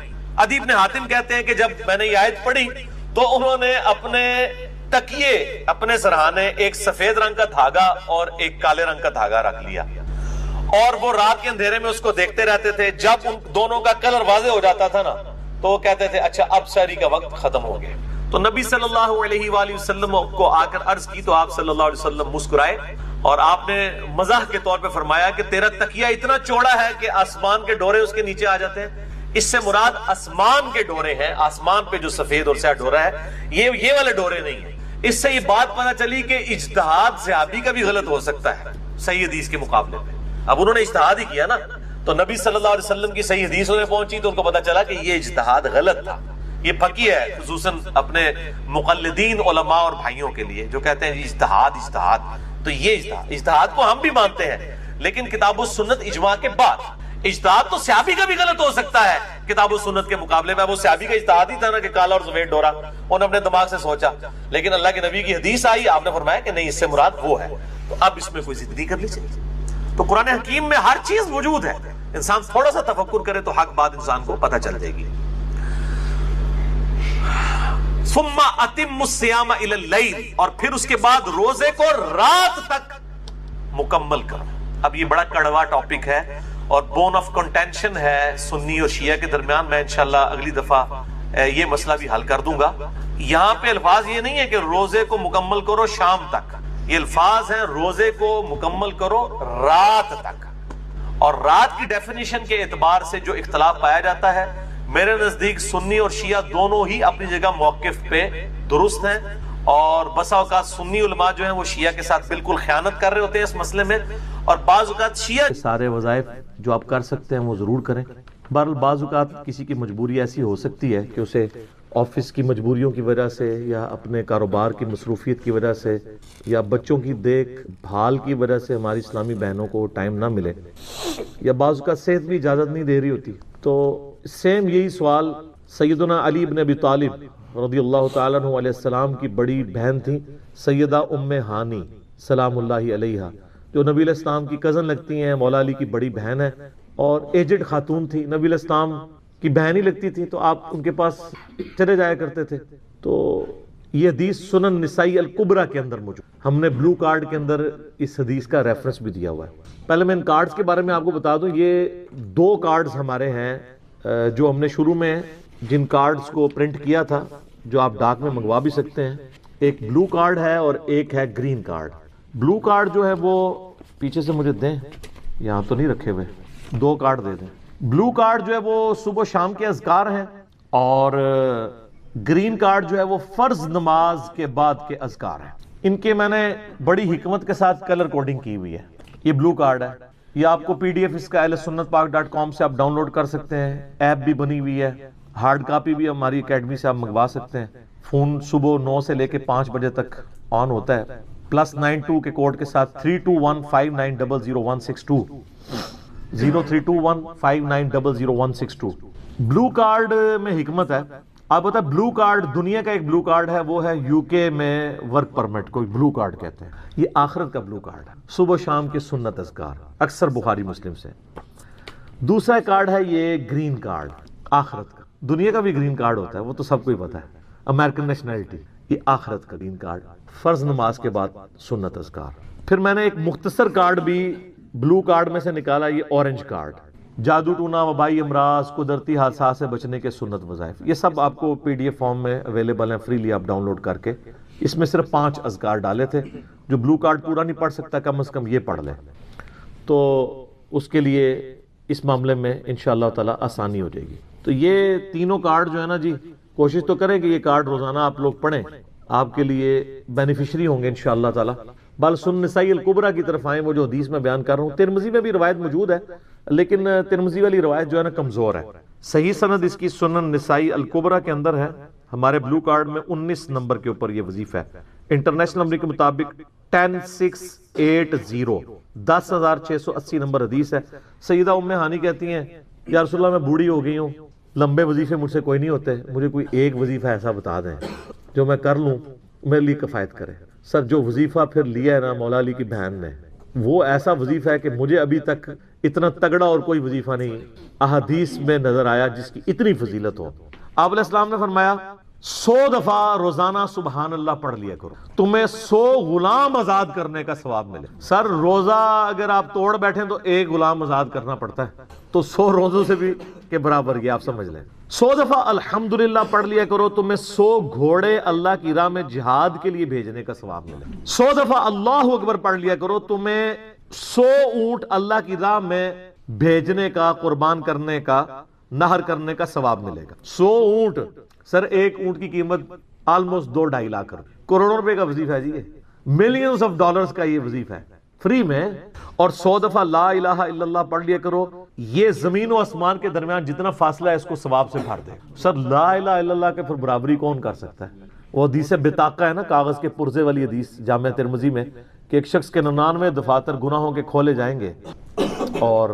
A: عدی بن حاتم کہتے ہیں کہ جب میں نے یہ آیت پڑھی تو انہوں نے اپنے تکیے، اپنے سرہانے، ایک سفید رنگ کا دھاگا اور ایک کالے رنگ کا دھاگا رکھ لیا اور وہ رات کے اندھیرے میں اس کو دیکھتے رہتے تھے. جب ان دونوں کا کلر واضح ہو جاتا تھا نا تو وہ کہتے تھے اچھا اب سحری کا وقت ختم ہو گیا. تو نبی صلی اللہ علیہ وآلہ وسلم کو آ کر عرض کی تو آپ صلی اللہ علیہ وسلم مسکرائے اور آپ نے مزاح کے طور پہ فرمایا کہ تیرا تکیہ اتنا چوڑا ہے کہ آسمان کے ڈورے اس کے نیچے آ جاتے ہیں. اس سے مراد آسمان کے ڈورے ہیں، آسمان پہ جو سفید اور سیاہ ڈورا ہے یہ والے ڈورے نہیں ہیں. اس سے یہ بات پتہ چلی کہ اجتہاد صحابی کا بھی غلط ہو سکتا ہے صحیح حدیث کے مقابلے میں. اب انہوں نے اجتہاد ہی کیا نا، تو نبی صلی اللہ علیہ وسلم کی صحیح حدیث انہیں پہنچی تو ان کو پتا چلا کہ یہ اجتہاد غلط تھا. یہ پکی ہے خصوصاً اپنے مقلدین علماء اور بھائیوں کے لیے جو کہتے ہیں اجتہاد. تو یہ اجتہاد کو ہم بھی مانتے ہیں لیکن کتاب و سنت اجماع کے بعد. اجتہاد تو صحابی کا بھی غلط ہو سکتا ہے کتاب و سنت کے مقابلے میں. وہ صحابی کا اجتہاد ہی تھا نا کہ کالا اور سفید ڈورا, انہوں نے اپنے دماغ سے سوچا, لیکن اللہ کے نبی کی حدیث آئی, آپ نے فرمایا کہ نہیں اس سے مراد وہ ہے. تو اب اس میں کوئی ضد نہیں کر لیجیے. تو قرآن حکیم میں ہر چیز موجود ہے, انسان تھوڑا سا تفکر کرے تو حق بات انسان کو پتہ چل جائے گی. ثم اتم الصیام الی اللیل, اور پھر اس کے بعد روزے کو رات تک مکمل کرو. اب یہ بڑا کڑوا ٹاپک ہے اور بون آف کنٹینشن ہے سنی اور شیعہ کے درمیان. میں انشاءاللہ اگلی دفعہ یہ مسئلہ بھی حل کر دوں گا. یہاں پہ الفاظ یہ نہیں ہے کہ روزے کو مکمل کرو شام تک, یہ الفاظ ہیں روزے کو مکمل کرو رات تک. اور رات کی ڈیفینیشن کے اعتبار سے جو اختلاف پایا جاتا ہے, میرے نزدیک سنی اور شیعہ دونوں ہی اپنی جگہ موقف پہ درست ہیں, اور بسا اوقات سنی علماء جو ہیں وہ شیعہ کے ساتھ بالکل خیانت کر رہے ہوتے ہیں اس مسئلے میں, اور بعض اوقات شیعہ سارے وظائف جو آپ کر سکتے ہیں وہ ضرور کریں. بہرحال بعض اوقات کسی کی مجبوری ایسی ہو سکتی ہے کہ اسے آفس کی مجبوریوں کی وجہ سے یا اپنے کاروبار کی مصروفیت کی وجہ سے یا بچوں کی دیکھ بھال کی وجہ سے ہماری اسلامی بہنوں کو ٹائم نہ ملے, یا بعض اوقات صحت بھی اجازت نہیں دے رہی ہوتی. تو سیم یہی سوال سیدنا علی بن ابی طالب رضی اللہ تعالیٰ عنہ علیہ السلام کی بڑی بہن تھی سیدہ ام ہانی سلام اللہ علیہا, جو نبی علیہ السلام کی کزن لگتی ہیں, مولا علی کی بڑی بہن ہے اور ایجڈ خاتون تھی, نبی علیہ السلام کی بہن ہی لگتی تھی, تو آپ ان کے پاس چلے جایا کرتے تھے. تو یہ حدیث سنن نسائی الکبریٰ کے اندر موجود, ہم نے بلو کارڈ کے اندر اس حدیث کا ریفرنس بھی دیا ہوا ہے. پہلے میں ان کارڈز کے بارے میں آپ کو بتا دوں, یہ 2 کارڈز ہمارے ہیں جو ہم نے شروع میں جن کارڈز کو پرنٹ کیا تھا, جو آپ ڈاک میں منگوا بھی سکتے ہیں. ایک بلو کارڈ ہے اور ایک ہے گرین کارڈ. بلو کارڈ جو ہے وہ پیچھے سے مجھے دیں, یہاں تو نہیں رکھے ہوئے, 2 کارڈ دے دیں. بلو کارڈ جو ہے وہ صبح شام کے اذکار ہیں, اور گرین کارڈ جو ہے وہ فرض نماز کے بعد کے اذکار ہیں. ان کے میں نے بڑی حکمت کے ساتھ کلر کوڈنگ کی ہوئی ہے. یہ بلو کارڈ ہے, یہ آپ کو PDF اس کا ahlsunnatpak.com سے آپ ڈاؤن لوڈ کر سکتے ہیں. ایپ بھی بنی ہوئی ہے, ہارڈ کاپی بھی ہماری اکیڈمی سے آپ منگوا سکتے ہیں. فون صبح 9 سے لے کے 5 بجے تک آن ہوتا ہے, +92 کے کوڈ کے ساتھ 32159000162 032159000162. بلو کارڈ میں حکمت ہے. آپ بتا, بلو کارڈ دنیا کا ایک بلو کارڈ ہے, وہ ہے UK میں ورک پرمٹ کو بلو کارڈ کہتے ہیں. یہ آخرت کا بلو کارڈ ہے, صبح شام کے سنت اذکار, اکثر بخاری مسلم سے. دوسرا کارڈ ہے یہ گرین کارڈ, آخرت کا. دنیا کا بھی گرین کارڈ ہوتا ہے, وہ تو سب کو ہی پتا ہے, امریکن نیشنلٹی. یہ آخرت کا گرین کارڈ, فرض نماز کے بعد سنت اذکار. پھر میں نے ایک مختصر کارڈ بھی بلو کارڈ میں سے نکالا, یہ اورنج کارڈ, جادو ٹونا, وبائی امراض, قدرتی حادثات سے بچنے کے سنت وظائف. یہ سب آپ کو PDF فارم میں اویلیبل ہیں, فریلی آپ ڈاؤن لوڈ کر کے. اس میں صرف 5 اذکار ڈالے تھے. جو بلو کارڈ پورا نہیں پڑھ سکتا کم از کم یہ پڑھ لے, تو اس کے لیے اس معاملے میں انشاءاللہ تعالی آسانی ہو جائے گی. تو یہ تینوں کارڈ جو ہے نا جی, کوشش تو کریں کہ یہ کارڈ روزانہ آپ لوگ پڑھیں, آپ کے لیے بینیفیشری ہوں گے انشاءاللہ تعالی. بل سنن نسائی الکبریٰ کی طرف آئیں, وہ جو حدیث میں بیان کر رہا ہوں. ترمذی میں بھی روایت موجود ہے, لیکن ترمذی والی روایت جو ہے نا کمزور ہے. صحیح سند اس کی سنن نسائی الکبریٰ کے اندر ہے. ہمارے بلو کارڈ میں 19 نمبر کے اوپر یہ وظیفہ ہے. انٹرنیشنل نمبر کے مطابق 10680 10680 نمبر حدیث ہے. سیدہ ام ہانی کہتی ہیں, یا رسول اللہ میں بوڑھی ہو گئی ہوں, لمبے وظیفے مجھ سے کوئی نہیں ہوتے, مجھے کوئی ایک وظیفہ ایسا بتا دیں جو میں کر لوں, میرے لیے کفایت کرے. سر جو وظیفہ پھر لیا ہے نا مولا علی کی بہن نے, وہ ایسا وظیفہ ہے کہ مجھے ابھی تک اتنا تگڑا اور کوئی وظیفہ نہیں احادیث میں نظر آیا جس کی اتنی فضیلت ہو. آپ علیہ السلام نے فرمایا 100 دفعہ روزانہ سبحان اللہ پڑھ لیا کرو, تمہیں 100 غلام آزاد کرنے کا ثواب ملے. سر روزہ اگر آپ توڑ بیٹھیں تو ایک غلام آزاد کرنا پڑتا ہے, تو 100 روزوں سے بھی کے برابر یہ آپ سمجھ لیں. 100 دفعہ الحمدللہ پڑھ لیا کرو, تمہیں 100 گھوڑے اللہ کی راہ میں جہاد کے لیے بھیجنے کا ثواب ملے. 100 دفعہ اللہ اکبر پڑھ لیا کرو, تمہیں 100 اونٹ اللہ کی راہ میں بھیجنے کا, قربان کرنے کا, نہر کرنے کا ثواب ملے گا. 100 اونٹ, سر ایک اونٹ کی قیمت آلموسٹ 2-2.5 لاکھ روپے, کروڑوں روپے کا وظیفہ ہے جی, ملینز آف ڈالرز کا یہ وظیفہ ہے فری میں. اور 100 دفعہ لا الہ الا اللہ پڑھ لیا کرو, یہ زمین و آسمان کے درمیان جتنا فاصلہ ہے اس کو ثواب سے بھر دے. سر لا الہ الا اللہ کے پھر برابری کون کر سکتا ہے؟ وہ حدیث بطاقہ ہے نا، کاغذ کے پرزے والی حدیث جامعہ ترمذی میں، کہ ایک شخص کے 99 دفاتر گناہوں کے کھولے جائیں گے اور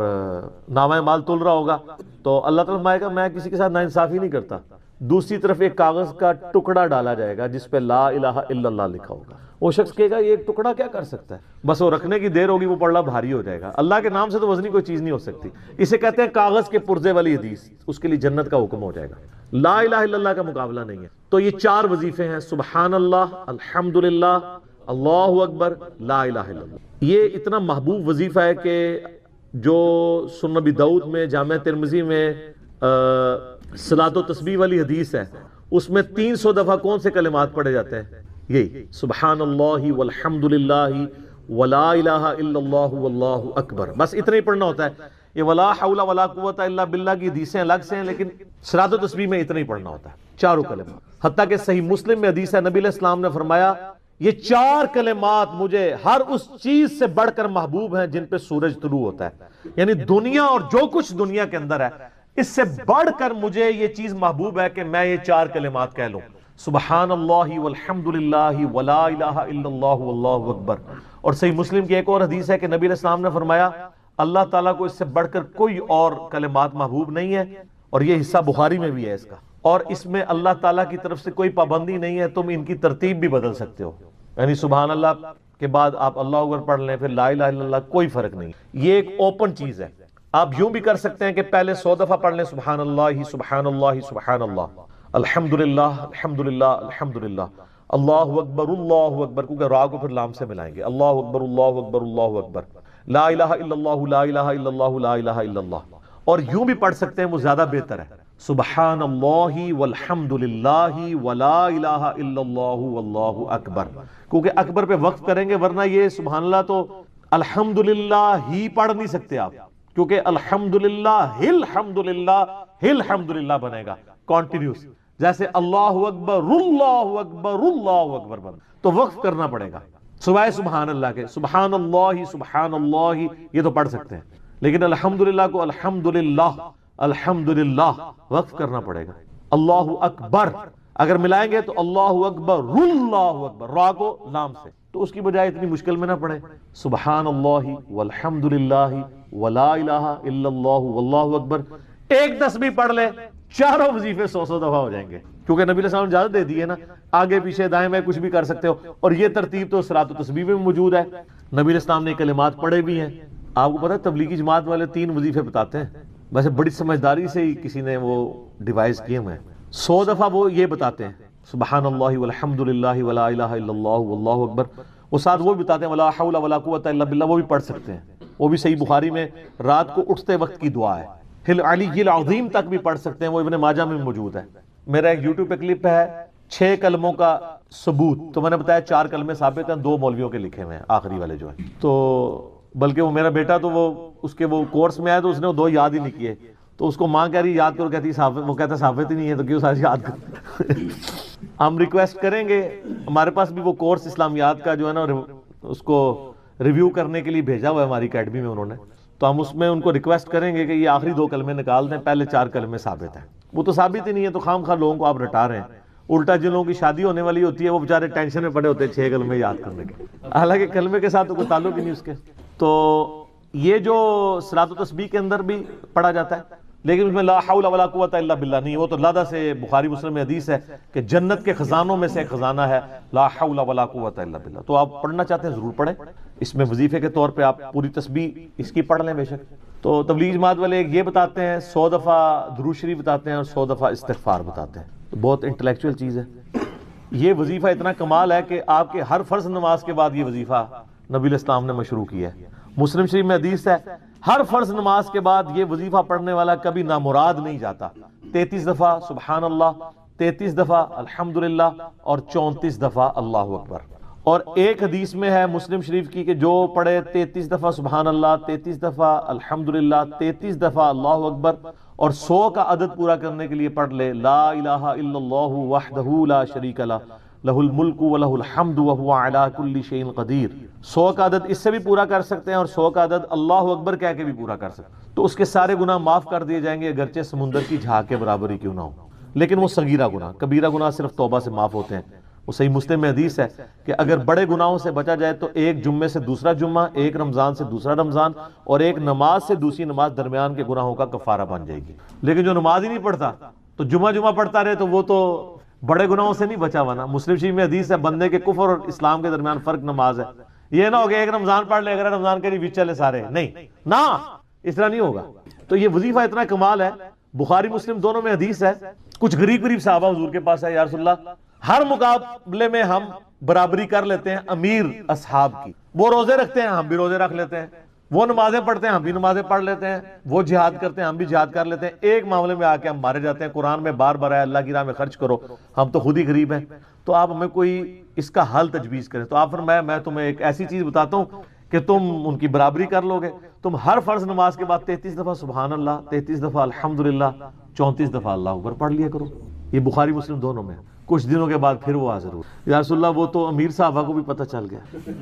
A: نامہ مال تل رہا ہوگا، تو اللہ تعالیٰ فرمائے گا میں کسی کے ساتھ ناانصافی نہیں کرتا. دوسری طرف ایک کاغذ کا ٹکڑا ڈالا جائے گا جس پہ لا الہ الا اللہ لکھا ہوگا. وہ شخص کہے گا یہ ایک ٹکڑا کیا کر سکتا ہے، بس وہ رکھنے کی دیر ہوگی وہ پڑھنا بھاری ہو جائے گا. اللہ کے نام سے تو وزنی کوئی چیز نہیں ہو سکتی. اسے کہتے ہیں کاغذ کے پرزے والی حدیث. اس کے لیے جنت کا حکم ہو جائے گا. لا الہ الا اللہ کا مقابلہ نہیں ہے. تو یہ 4 وظیفے ہیں، سبحان اللہ، الحمدللہ، اللہ اکبر، لا الہ الا اللہ. یہ اتنا محبوب وظیفہ ہے کہ جو سنن نبی داؤد میں، جامعہ ترمذی میں صلاۃ و تسبیح والی حدیث ہے، اس میں 300 دفعہ کون سے کلمات پڑھے جاتے ہیں؟ یہی سبحان اللہ والحمدللہ ولا الہ الا اللہ واللہ اکبر. بس اتنا ہی پڑھنا ہوتا ہے. یہ ولا حول ولا قوت الا باللہ کی حدیثیں الگ سے ہیں، لیکن صلاۃ و تسبیح میں اتنا ہی پڑھنا ہوتا ہے، 4 کلمات. حتیٰ کہ صحیح مسلم میں حدیث ہے، نبی علیہ السلام نے فرمایا یہ 4 کلمات مجھے ہر اس چیز سے بڑھ کر محبوب ہیں جن پہ سورج طلوع ہوتا ہے. یعنی دنیا اور جو کچھ دنیا کے اندر ہے اس سے بڑھ کر مجھے یہ چیز محبوب ہے کہ میں یہ 4 کلمات کہہ لوں، سبحان اللہ والحمدللہ ولا الہ الا اللہ واللہ اکبر. اور صحیح مسلم کی ایک اور حدیث ہے کہ نبی علیہ السلام نے فرمایا اللہ تعالیٰ کو اس سے بڑھ کر کوئی اور کلمات محبوب نہیں ہے. اور یہ حصہ بخاری میں بھی ہے اس کا، اور اس میں اللہ تعالیٰ کی طرف سے کوئی پابندی نہیں ہے، تم ان کی ترتیب بھی بدل سکتے ہو. یعنی سبحان اللہ کے بعد آپ اللہ اکبر پڑھ لیں، پھر لا الہ الا اللہ، کوئی فرق نہیں. یہ ایک اوپن چیز ہے. آپ یوں بھی کر سکتے ہیں کہ پہلے 100 دفعہ پڑھ لیں سبحان اللہ سبحان اللہ سبحان اللہ، الحمدللہ الحمدللہ الحمدللہ، اللہ اکبر، کیونکہ را کو پھر لام سے ملائیں گے، اللہ اکبر اللہ اکبر اللہ اکبر، لا الہ الا اللہ لا الہ الا اللہ لا الہ الا اللہ. اور یوں بھی پڑھ سکتے ہیں، وہ زیادہ بہتر ہے، سبحان اللہ والحمدللہ ولا الہ الا اللہ واللہ اکبر. کیونکہ اکبر پہ وقف کریں گے، ورنہ یہ سبحان اللہ تو الحمدللہ ہی پڑھ نہیں سکتے آپ، کیونکہ الحمدللہ الحمدللہ بنے گا کانٹینیوس، جیسے اللہ اکبر اللہ اکبر اللہ اکبر بن، تو وقف کرنا پڑے گا سوائے سبحان اللہ کے. سبحان اللہ یہ تو پڑھ سکتے ہیں، لیکن الحمدللہ کو الحمدللہ الحمدللہ وقف کرنا پڑے گا. اللہ اکبر اگر ملائیں گے تو اللہ اکبر اللہ اکبر، را کو لام سے، تو اس کی بجائے اتنی مشکل میں نہ پڑھیں، سبحان اللہ والحمدللہ ولا الہ الا اللہ واللہ اکبر. ایک تسبیح پڑھ لے، 4 وظیفے 100 دفعہ ہو جائیں گے، کیونکہ نبی علیہ السلام نے اجازت دے دی ہے نا، آگے پیچھے دائیں بائیں کچھ بھی کر سکتے ہو. اور یہ ترتیب تو صلاۃ و تسبیح میں موجود ہے. نبی علیہ السلام نے کلمات پڑھے بھی ہیں. آپ کو پتہ ہے تبلیغی جماعت والے 3 وظیفے بتاتے ہیں، ویسے بڑی سمجھداری سے ہی کسی نے وہ ڈیوائز کیے ہوئے ہیں. 100 دفعہ وہ یہ بتاتے ہیں سبحان اللہ والحمدللہ ولا الہ الا اللہ واللہ اکبر. وہ ساتھ وہ بھی بتاتے ہیں ولا حول ولا قوت الا باللہ، وہ بھی پڑھ سکتے ہیں. وہ بھی صحیح بخاری میں رات کو اٹھتے وقت کی دعا ہے. العلی العظیم تک بھی پڑھ سکتے ہیں، وہ ابن ماجہ میں موجود ہے. میرا ایک یوٹیوب پہ کلپ ہے 6 کلموں کا ثبوت، تو میں نے بتایا 4 کلمے ثابت ہیں، 2 مولویوں کے لکھے ہوئے ہیں آخری والے جو ہیں. تو بلکہ وہ میرا بیٹا تو وہ کورس میں آیا تو اس نے وہ 2 یاد ہی نہیں کیے، تو اس کو ماں کہہ رہی یاد کرو، کہتی ثابت، وہ کہتا ثابت ہی نہیں ہے تو کیوں ساری یاد کرو. ہم ریکویسٹ کریں گے، ہمارے پاس بھی وہ کورس اسلامیات کا جو ہے نا اس کو ریویو کرنے کے لیے بھیجا ہوا ہے ہماری اکیڈمی میں انہوں نے، تو ہم اس میں ان کو ریکویسٹ کریں گے کہ یہ آخری 2 کلمے نکال دیں، پہلے 4 کلمے ثابت ہیں. وہ تو ثابت ہی نہیں ہے، تو خام خواہ لوگوں کو آپ رٹا رہے ہیں. الٹا جن لوگوں کی شادی ہونے والی ہوتی ہے وہ بیچارے ٹینشن میں پڑے ہوتے ہیں 6 کلمے یاد کرنے کے، حالانکہ کلمے کے ساتھ تو کوئی تعلق ہی نہیں اس کے. تو یہ جو صلاۃ و تسبیح کے اندر بھی پڑھا جاتا ہے، لیکن اس میں لا حول ولا قوت الا باللہ نہیں. وہ تو لادہ سے بخاری مسلم میں حدیث ہے کہ جنت کے خزانوں میں سے ایک خزانہ ہے لا حول ولا قوت الا باللہ. تو آپ پڑھنا چاہتے ہیں ضرور پڑھیں. اس میں وظیفے کے طور پہ آپ پوری تسبیح اس کی پڑھ لیں بے شک. تو تبلیغ جماعت والے یہ بتاتے ہیں 100 دفعہ درود شریف بتاتے ہیں اور 100 دفعہ استغفار بتاتے ہیں. تو بہت انٹلیکچوئل چیز ہے. یہ وظیفہ اتنا کمال ہے کہ آپ کے ہر فرض نماز کے بعد یہ وظیفہ نبی علیہ السلام نے مشروع کیا ہے. مسلم شریف میں حدیث ہے ہر فرض نماز کے بعد یہ وظیفہ پڑھنے والا کبھی نامراد نہیں جاتا. 33 دفعہ سبحان اللہ، 33 دفعہ الحمدللہ اور 34 دفعہ اللہ اکبر. اور ایک حدیث میں ہے مسلم شریف کی کہ جو پڑھے 33 دفعہ سبحان اللہ، 33 دفعہ الحمدللہ، 33 دفعہ اللہ اکبر اور 100 کا عدد پورا کرنے کے لیے پڑھ لے لا الہ الا اللہ وحدہ لا شریک لہ لہ الملک ولہ الحمد وہو علی کل شیء قدیر. 100 کا عدد اس سے بھی پورا کر سکتے ہیں اور 100 کا عدد اللہ اکبر کہہ کے بھی پورا کر سکتے ہیں تو اس کے سارے گناہ معاف کر دیے جائیں گے، اگرچہ سمندر کی جھاگ کے برابر ہی کیوں نہ ہو. لیکن وہ صغیرہ گناہ، کبیرہ گناہ صرف توبہ سے معاف ہوتے ہیں. وہ صحیح مسلم میں حدیث ہے کہ اگر بڑے گناہوں سے بچا جائے تو ایک جمعے سے دوسرا جمعہ، ایک رمضان سے دوسرا رمضان اور ایک نماز سے دوسری نماز درمیان کے گناہوں کا کفارہ بن جائے گی. لیکن جو نماز ہی نہیں پڑھتا تو جمعہ پڑھتا رہے تو وہ تو بڑے گناہوں سے نہیں بچا ہوا نا. مسلم شریف میں حدیث ہے بندے کے کفر اور اسلام کے درمیان فرق نماز ہے. یہ نہ ہو کہ ایک رمضان پڑھ لے اگر رمضان کے لیے بیچ چلے سارے، نہیں نا، اس طرح نہیں ہوگا. تو یہ وظیفہ اتنا کمال ہے، بخاری مسلم دونوں میں حدیث ہے. کچھ غریب صحابہ حضور کے پاس ہے، یا رسول اللہ ہر مقابلے میں ہم برابری کر لیتے ہیں امیر اصحاب کی. وہ روزے رکھتے ہیں ہم بھی روزے رکھ لیتے ہیں، وہ نمازیں پڑھتے ہیں ہم بھی نمازیں پڑھ لیتے ہیں، وہ جہاد کرتے ہیں ہم بھی جہاد کر لیتے ہیں. ایک معاملے میں آ کے ہم مارے جاتے ہیں. قرآن میں بار بار ہے اللہ کی راہ میں خرچ کرو، ہم تو خود ہی غریب ہیں. تو آپ ہمیں کوئی اس کا حل تجویز کریں. تو آپ فرمایا میں تمہیں ایک ایسی چیز بتاتا ہوں کہ تم ان کی برابری کر لو گے. تم ہر فرض نماز کے بعد 33 دفعہ سبحان اللہ، 33 دفعہ الحمدللہ، 34 دفعہ اللہ اکبر پڑھ لیا کرو. یہ بخاری مسلم دونوں میں. کچھ دنوں کے بعد پھر وہ حاضر ہوئے، یا رسول اللہ وہ تو امیر صحابہ کو بھی پتہ چل گیا،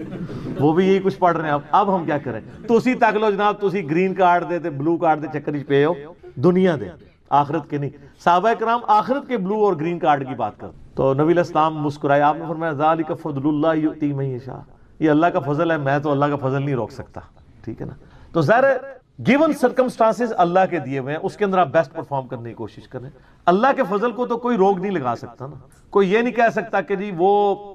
A: وہ بھی یہی کچھ پڑھ رہے ہیں. اب ہم کیا کریں؟ تسی تک لو جناب، تسی گرین کارڈ دے تے بلو کارڈ دے چکر پہ ہو، دنیا دے آخرت کے نہیں. صحابہ کرام آخرت کے بلو اور گرین کارڈ کی بات کر. تو نبی علیہ السلام مسکرائے، آپ نے فرمایا ذالک فضل اللہ یؤتی من یشاء، یہ اللہ کا فضل ہے، میں تو اللہ کا فضل نہیں روک سکتا. ٹھیک ہے نا. تو ظاہر گیون سرکمسٹانسز اللہ کے دیے ہوئے ہیں، اس کے اندر آپ بیسٹ پرفارم کرنے کی کوشش کریں. اللہ کے فضل کو تو کوئی روک نہیں لگا سکتا نا. کوئی یہ نہیں کہہ سکتا کہ جی وہ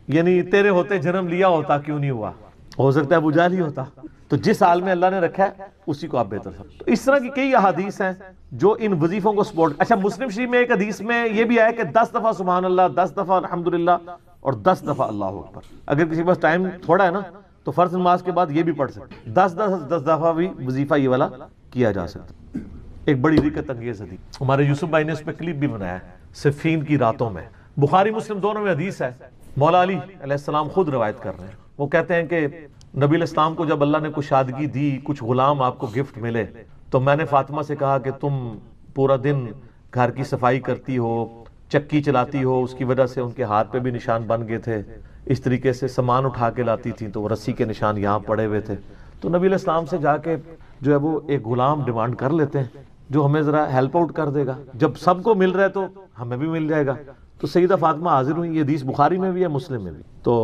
A: یعنی تیرے ہوتے جنم لیا ہوتا کیوں نہیں ہوا، ہو سکتا ہے ابو جہل ہی ہوتا. تو جس حال میں اللہ نے رکھا ہے اسی کو آپ بہتر سمجھیں. تو اس طرح کی کئی احادیث ہیں جو ان وظیفوں کو سپورٹ. اچھا مسلم شریف میں ایک حدیث میں یہ بھی آیا کہ 10 دفعہ سبحان اللہ، 10 دفعہ الحمدللہ اور 10 دفعہ اللہ اکبر. اگر کسی کے پاس ٹائم تھوڑا ہے نا تو فرض نماز کے بعد یہ بھی پڑھ سکتے. 10 دفعہ بھی وظیفہ یہ والا کیا جا سکتا. ایک بڑی رکت انگیز حدیث ہمارے یوسف بھائی نے اس پہ کلپ بھی بنایا ہے، صفین کی راتوں میں. بخاری مسلم دونوں میں حدیث ہے. مولا علی علیہ السلام خود روایت کر رہے ہیں. وہ کہتے ہیں کہ نبی علیہ السلام کو جب اللہ نے کشادگی دی، کچھ غلام آپ کو گفٹ ملے، تو میں نے فاطمہ سے کہا کہ تم پورا دن گھر کی صفائی کرتی ہو، چکی چلاتی ہو، اس کی وجہ سے ان کے ہاتھ پہ بھی نشان بن گئے تھے. اس طریقے سے سامان اٹھا کے لاتی تھیں تو وہ رسی کے نشان یہاں پڑے ہوئے تھے. تو نبی علیہ السلام سے جا کے جو ہے وہ ایک غلام ڈیمانڈ کر لیتے ہیں جو ہمیں ذرا ہیلپ آؤٹ کر دے گا. جب سب کو مل رہا ہے تو ہمیں بھی مل جائے گا. تو سیدہ فاطمہ حاضر ہوئی. یہ حدیث بخاری میں بھی ہے مسلم میں بھی. تو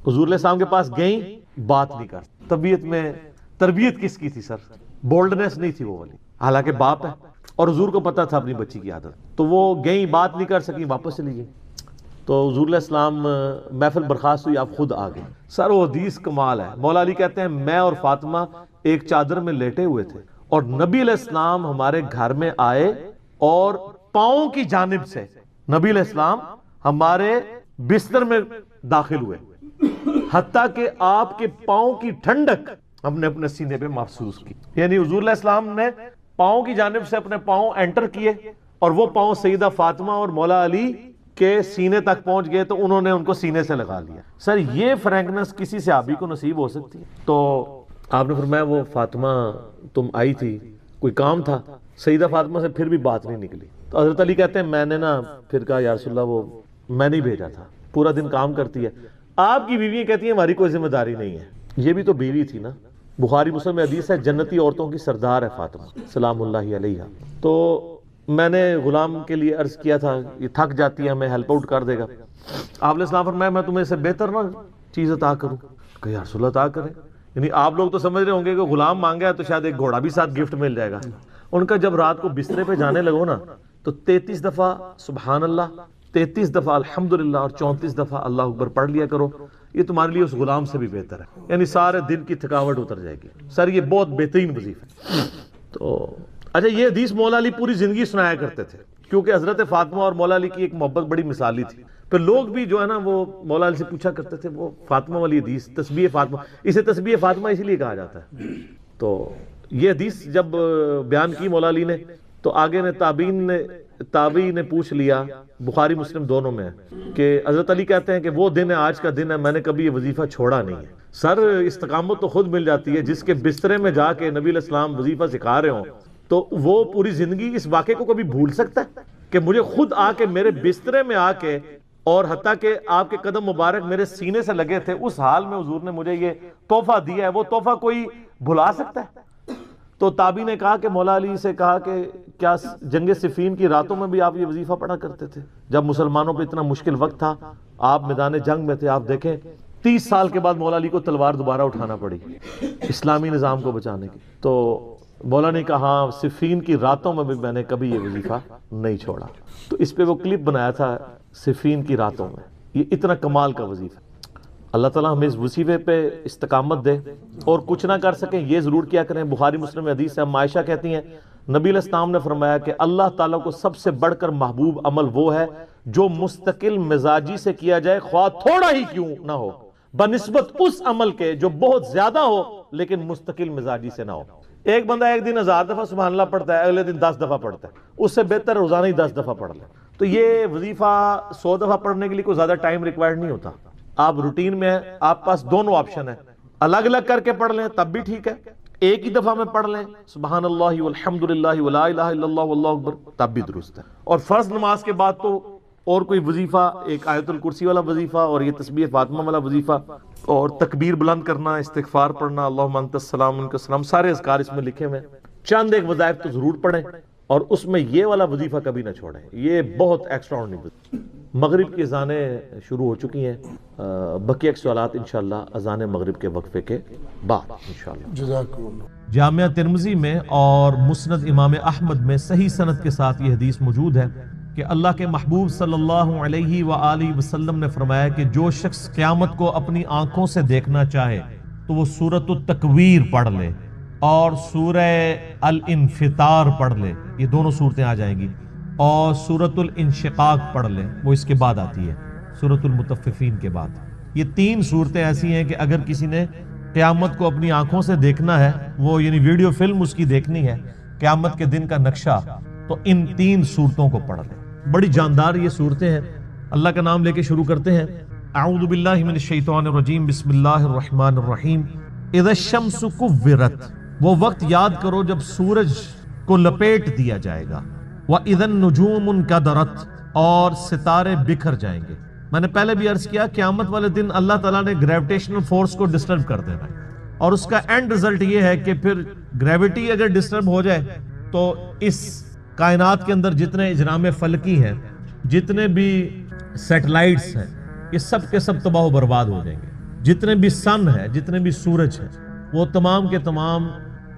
A: حضور علیہ السلام کے پاس گئیں، بات نہیں کر. طبیعت میں تربیت کس کی تھی سر؟ بولڈنس نہیں تھی وہ والی، حالانکہ باپ ہے اور حضور کو پتا تھا اپنی بچی کی عادت. تو وہ گئیں، بات نہیں کر سکی، واپس چلی گئی. تو حضور علیہ السلام محفل برخاست ہوئی، آپ خود آ گئے. سر وہ حدیث کمال ہے. مولا علی کہتے ہیں میں اور فاطمہ ایک چادر میں لیٹے ہوئے تھے اور نبی علیہ السلام ہمارے گھر میں آئے اور پاؤں کی جانب سے نبی علیہ السلام ہمارے بستر میں داخل ہوئے، حتیٰ کہ آپ کے پاؤں کی ٹھنڈک ہم نے اپنے سینے پہ محسوس کی. یعنی حضور علیہ السلام نے پاؤں کی جانب سے اپنے پاؤں انٹر کیے اور وہ پاؤں سیدہ فاطمہ اور مولا علی کے سینے تک پہنچ گئے تو انہوں نے ان کو سینے سے لگا لیا. سر یہ فرینکنس کسی صحابی کو نصیب ہو سکتی ہے؟ تو آپ نے فرمایا وہ فاطمہ تم آئی تھی، کوئی کام تھا؟ سیدہ فاطمہ سے پھر بھی بات نہیں نکلی. تو حضرت علی کہتے ہیں میں نے نا پھر کہا یا رسول اللہ وہ میں نہیں بھیجا تھا، پورا دن کام کرتی ہے. آپ کی بیویاں کہتی ہیں ہماری کوئی ذمہ داری نہیں ہے. یہ بھی تو بیوی تھی نا. بخاری مسلم میں حدیث ہے جنتی عورتوں کی سردار ہے فاطمہ سلام اللہ علیہا. تو میں نے غلام کے لیے عرض کیا تھا یہ تھک جاتی ہے ہمیں ہیلپ آؤٹ کر دے گا. آپ علیہ السلام فرمایا میں تمہیں سے بہتر نہ چیز عطا کروں؟ کہ یا رسول اللہ عطا کریں. یعنی آپ لوگ تو سمجھ رہے ہوں گے کہ غلام مانگا تو شاید ایک گھوڑا بھی ساتھ گفٹ مل جائے گا. ان کا جب رات کو بسترے پہ جانے لگو نا تو 33 دفعہ سبحان اللہ، 33 دفعہ الحمدللہ اور 34 دفعہ اللہ اکبر پڑھ لیا کرو. یہ تمہارے لیے اس غلام سے بھی بہتر ہے. یعنی سارے دن کی تھکاوٹ اتر جائے گی. سر یہ بہت بہترین وظیفہ ہے. تو اچھا یہ حدیث مولا علی پوری زندگی سنایا کرتے تھے کیونکہ حضرت فاطمہ اور مولا علی کی ایک محبت بڑی مثالی تھی. پھر لوگ بھی جو ہے نا وہ مولا علی سے پوچھا کرتے تھے وہ فاطمہ والی حدیث تسبیح فاطمہ، اسے تسبیح فاطمہ اسی لیے کہا جاتا ہے. تو یہ حدیث جب بیان کی مولا علی نے تو آگے نے تابعین نے پوچھ لیا، بخاری مسلم دونوں میں ہے کہ حضرت علی کہتے ہیں کہ وہ دن ہے آج کا دن ہے، میں نے کبھی یہ وظیفہ چھوڑا نہیں ہے. سر استقامت تو خود مل جاتی ہے. جس کے بسترے میں جا کے نبی علیہ السلام وظیفہ سکھا رہے ہوں تو وہ پوری زندگی اس واقعے کو کبھی بھول سکتا ہے کہ مجھے خود آ کے میرے بسترے میں آ کے
B: اور حتیٰ کہ آپ کے قدم مبارک میرے سینے سے لگے تھے، اس حال میں حضور نے مجھے یہ تحفہ دیا ہے، وہ تحفہ کوئی بھلا سکتا ہے؟ تو تابعی نے کہا کہ مولا علی سے کہا کہ کیا جنگ صفین کی راتوں میں بھی آپ یہ وظیفہ پڑھا کرتے تھے جب مسلمانوں پہ اتنا مشکل وقت تھا، آپ میدان جنگ میں تھے؟ آپ دیکھیں 30 سال کے بعد مولا علی کو تلوار دوبارہ اٹھانا پڑی اسلامی نظام کو بچانے کی۔ تو مولا نے کہا ہاں صفین کی راتوں میں بھی میں نے کبھی یہ وظیفہ نہیں چھوڑا۔ تو اس پہ وہ کلپ بنایا تھا صفین کی راتوں میں، یہ اتنا کمال کا وظیفہ۔ اللہ تعالیٰ ہمیں اس وظیفے پہ استقامت دے، اور کچھ نہ کر سکیں یہ ضرور کیا کریں۔ بخاری مسلم میں حدیث ہے، عائشہ کہتی ہیں نبی علیہ السلام نے فرمایا کہ اللہ تعالیٰ کو سب سے بڑھ کر محبوب عمل وہ ہے جو مستقل مزاجی سے کیا جائے، خواہ تھوڑا ہی کیوں نہ ہو، بنسبت اس عمل کے جو بہت زیادہ ہو لیکن مستقل مزاجی سے نہ ہو۔ ایک بندہ ایک دن 1000 دفعہ سبحان اللہ پڑھتا ہے، اگلے دن 10 دفعہ پڑھتا ہے، اس سے بہتر روزانہ ہی 10 دفعہ پڑھ لے۔ تو یہ وظیفہ 100 دفعہ پڑھنے کے لیے کوئی زیادہ ٹائم ریکوائرڈ نہیں ہوتا۔ آپ روٹین میں ہیں، آپ پاس دونوں آپشن ہیں، الگ الگ کر کے پڑھ لیں تب بھی ٹھیک ہے، ایک ہی دفعہ میں پڑھ لیں سبحان اللہ والحمدللہ ولا الہ الا اللہ واللہ اکبر تب بھی درست ہے۔ اور فرض نماز کے بعد تو اور کوئی وظیفہ، ایک آیت الکرسی والا وظیفہ اور یہ تسبیح فاطمہ والا وظیفہ اور تکبیر بلند کرنا، استغفار پڑھنا، اللہم انت السلام منک السلام، سارے اذکار اس میں لکھے ہوئے ہیں۔ چند ایک وظائف تو ضرور پڑھیں، اور اس میں یہ والا وظیفہ کبھی نہ چھوڑیں، یہ بہت ایکسٹرا آرڈنری۔ مغرب کی اذانیں شروع ہو چکی ہیں، بقیہ سوالات انشاءاللہ اذان مغرب کے وقفے کے بعد انشاءاللہ۔
C: جزاکم اللہ۔
B: جامعہ ترمذی میں اور مسند امام احمد میں صحیح سند کے ساتھ یہ حدیث موجود ہے کہ اللہ کے محبوب صلی اللہ علیہ وآلہ وسلم نے فرمایا کہ جو شخص قیامت کو اپنی آنکھوں سے دیکھنا چاہے تو وہ سورۃ التکویر پڑھ لے اور سورہ الانفطار پڑھ لے، یہ دونوں صورتیں آ جائیں گی، اور سورۃ الانشقاق پڑھ لے، وہ اس کے بعد آتی ہے سورۃ المطففین کے بعد۔ یہ 3 صورتیں ایسی ہیں کہ اگر کسی نے قیامت کو اپنی آنکھوں سے دیکھنا ہے، وہ یعنی ویڈیو فلم اس کی دیکھنی ہے قیامت کے دن کا نقشہ، تو ان 3 صورتوں کو پڑھ لیں۔ بڑی جاندار یہ صورتیں ہیں۔ اللہ کا نام لے کے شروع کرتے ہیں۔ اعوذ باللہ من الشیطان الرجیم، بسم اللہ الرحمن الرحیم۔ اذا الشمس کورت، وہ وقت یاد کرو جب سورج کو لپیٹ دیا جائے گا، وَإِذَا النُّجُومُ انْكَدَرَتْ، اور ستارے بکھر جائیں گے۔ میں نے پہلے بھی عرض کیا قیامت والے دن اللہ تعالیٰ نے گریویٹیشنل فورس کو ڈسٹرب کر دینا ہے، اور اس کا اینڈ رزلٹ یہ ہے کہ پھر گریویٹی اگر ڈسٹرب ہو جائے تو اس کائنات کے اندر جتنے اجرام فلکی ہیں، جتنے بھی سیٹلائٹس ہیں، یہ سب کے سب تباہ و برباد ہو جائیں گے۔ جتنے بھی سن ہے، جتنے بھی سورج ہیں، وہ تمام کے تمام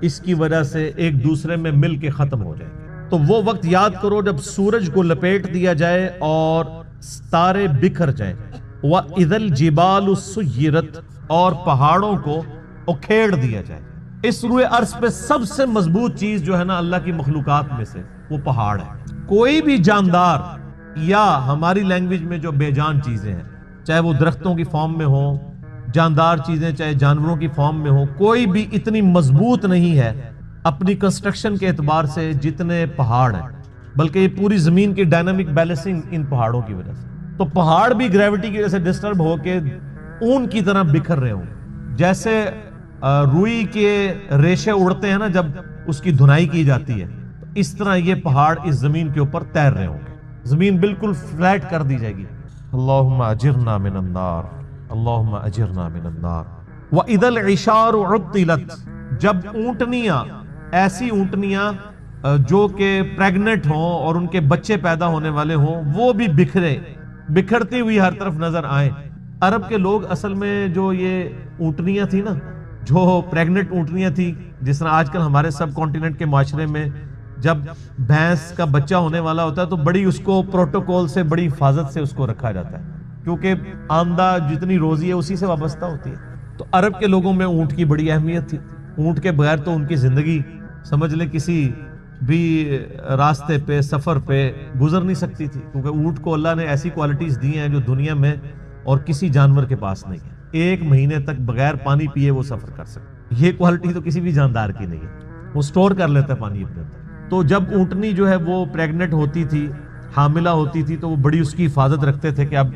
B: اس کی وجہ سے ایک دوسرے میں مل کے ختم ہو جائیں گے۔ تو وہ وقت یاد کرو جب سورج کو لپیٹ دیا جائے اور ستارے بکھر جائیں، وَإِذَا الْجِبَالُ سُيِّرَتْ، اور پہاڑوں کو اکھیڑ دیا جائے۔ اس روئے عرض پہ سب سے مضبوط چیز جو ہے نا اللہ کی مخلوقات میں سے، وہ پہاڑ ہے۔ کوئی بھی جاندار یا ہماری لینگویج میں جو بے جان چیزیں ہیں، چاہے وہ درختوں کی فارم میں ہوں، جاندار چیزیں چاہے جانوروں کی فارم میں ہوں، کوئی بھی اتنی مضبوط نہیں ہے اپنی کنسٹرکشن کے اعتبار سے جتنے پہاڑ ہیں، بلکہ یہ پوری زمین کی ڈائنامک بیلنسنگ ان پہاڑوں کی وجہ سے۔ تو پہاڑ بھی گریوٹی کی وجہ سے ڈسٹرب ہو کے اون کی طرح بکھر رہے ہوں، جیسے روئی کے ریشے اڑتے ہیں نا جب اس کی دھنائی کی جاتی ہے، اس طرح یہ پہاڑ اس زمین کے اوپر تیر رہے ہوں گے، زمین بالکل فلیٹ کر دی جائے گی۔ اللہم اجرنا من النار، اللہم اجرنا من النار۔ وَإِذَا الْعِشَارُ عُطِّلَتْ، جب اونٹنیاں، ایسی اونٹنیاں جو کہ پریگننٹ ہوں اور ان کے بچے پیدا ہونے والے ہوں، وہ بھی بکھرتی ہوئی ہر طرف نظر آئیں۔ عرب کے لوگ اصل میں جو یہ اونٹنیاں تھی نا، جو پریگننٹ اونٹنیاں تھی، جس طرح آج کل ہمارے سب کانٹیننٹ کے معاشرے میں جب بھینس کا بچہ ہونے والا ہوتا ہے تو بڑی اس کو پروٹوکول سے، بڑی حفاظت سے اس کو رکھا جاتا ہے، کیونکہ آمدہ جتنی روزی ہے اسی سے وابستہ ہوتی ہے۔ تو عرب کے لوگوں میں اونٹ کی بڑی اہمیت تھی، اونٹ کے بغیر تو ان کی زندگی سمجھ لے کسی بھی راستے پہ، سفر پہ گزر نہیں سکتی تھی، کیونکہ اونٹ کو اللہ نے ایسی کوالٹیز دی ہیں جو دنیا میں اور کسی جانور کے پاس نہیں ہے۔ 1 مہینے تک بغیر پانی پیے وہ سفر کر سکتے، یہ کوالٹی تو کسی بھی جاندار کی نہیں ہے، وہ سٹور کر لیتا ہے پانی اپنے اندر۔ تو جب اونٹنی جو ہے وہ پریگننٹ ہوتی تھی، حاملہ ہوتی تھی، تو وہ بڑی اس کی حفاظت رکھتے تھے کہ اب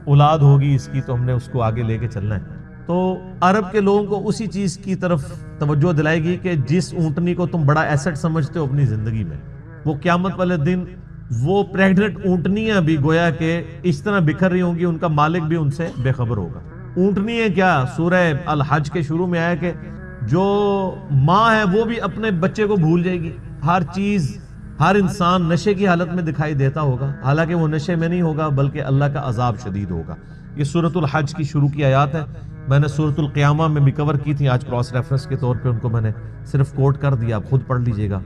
B: اولاد ہوگی اس کی تو ہم نے اس کو آگے لے کے چلنا ہے۔ تو عرب کے لوگوں کو اسی چیز کی طرف توجہ دلائے گی کہ جس اونٹنی کو تم بڑا ایسٹ سمجھتے ہو اپنی زندگی میں، وہ قیامت والے دن وہ پریگننٹ اونٹنیاں بھی گویا کہ اس طرح بکھر رہی ہوں گی، ان کا مالک بھی ان سے بے خبر ہوگا۔ اونٹنیاں کیا، سورہ الحج کے شروع میں آیا کہ جو ماں ہے وہ بھی اپنے بچے کو بھول جائے گی، ہر چیز، ہر انسان نشے کی حالت میں دکھائی دیتا ہوگا، حالانکہ وہ نشے میں نہیں ہوگا بلکہ اللہ کا عذاب شدید ہوگا۔ یہ سورۃ الحج کی شروع کی آیات ہے، میں نے سورۃ القیامہ میں بھی کور کی تھی، آج کراس ریفرنس کے طور پہ ان کو میں نے صرف کوٹ کر دیا، آپ خود پڑھ لیجئے گا۔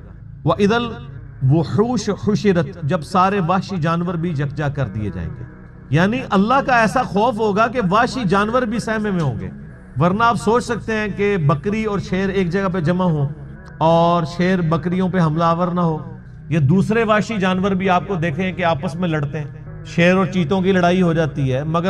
B: وَإِذَا الْوُحُوشُ حُشِرَتْ، جب سارے وحشی جانور بھی یکجا کر دیے جائیں گے، یعنی اللہ کا ایسا خوف ہوگا کہ وحشی جانور بھی سہمے میں ہوں گے، ورنہ آپ سوچ سکتے ہیں کہ بکری اور شیر ایک جگہ پہ جمع ہوں اور شیر بکریوں پہ حملہ آور نہ ہو، یہ دوسرے وحشی جانور بھی آپ کو دیکھیں کہ آپس میں لڑتے ہیں، شیر اور چیتوں کی لڑائی ہو جاتی ہے، مگر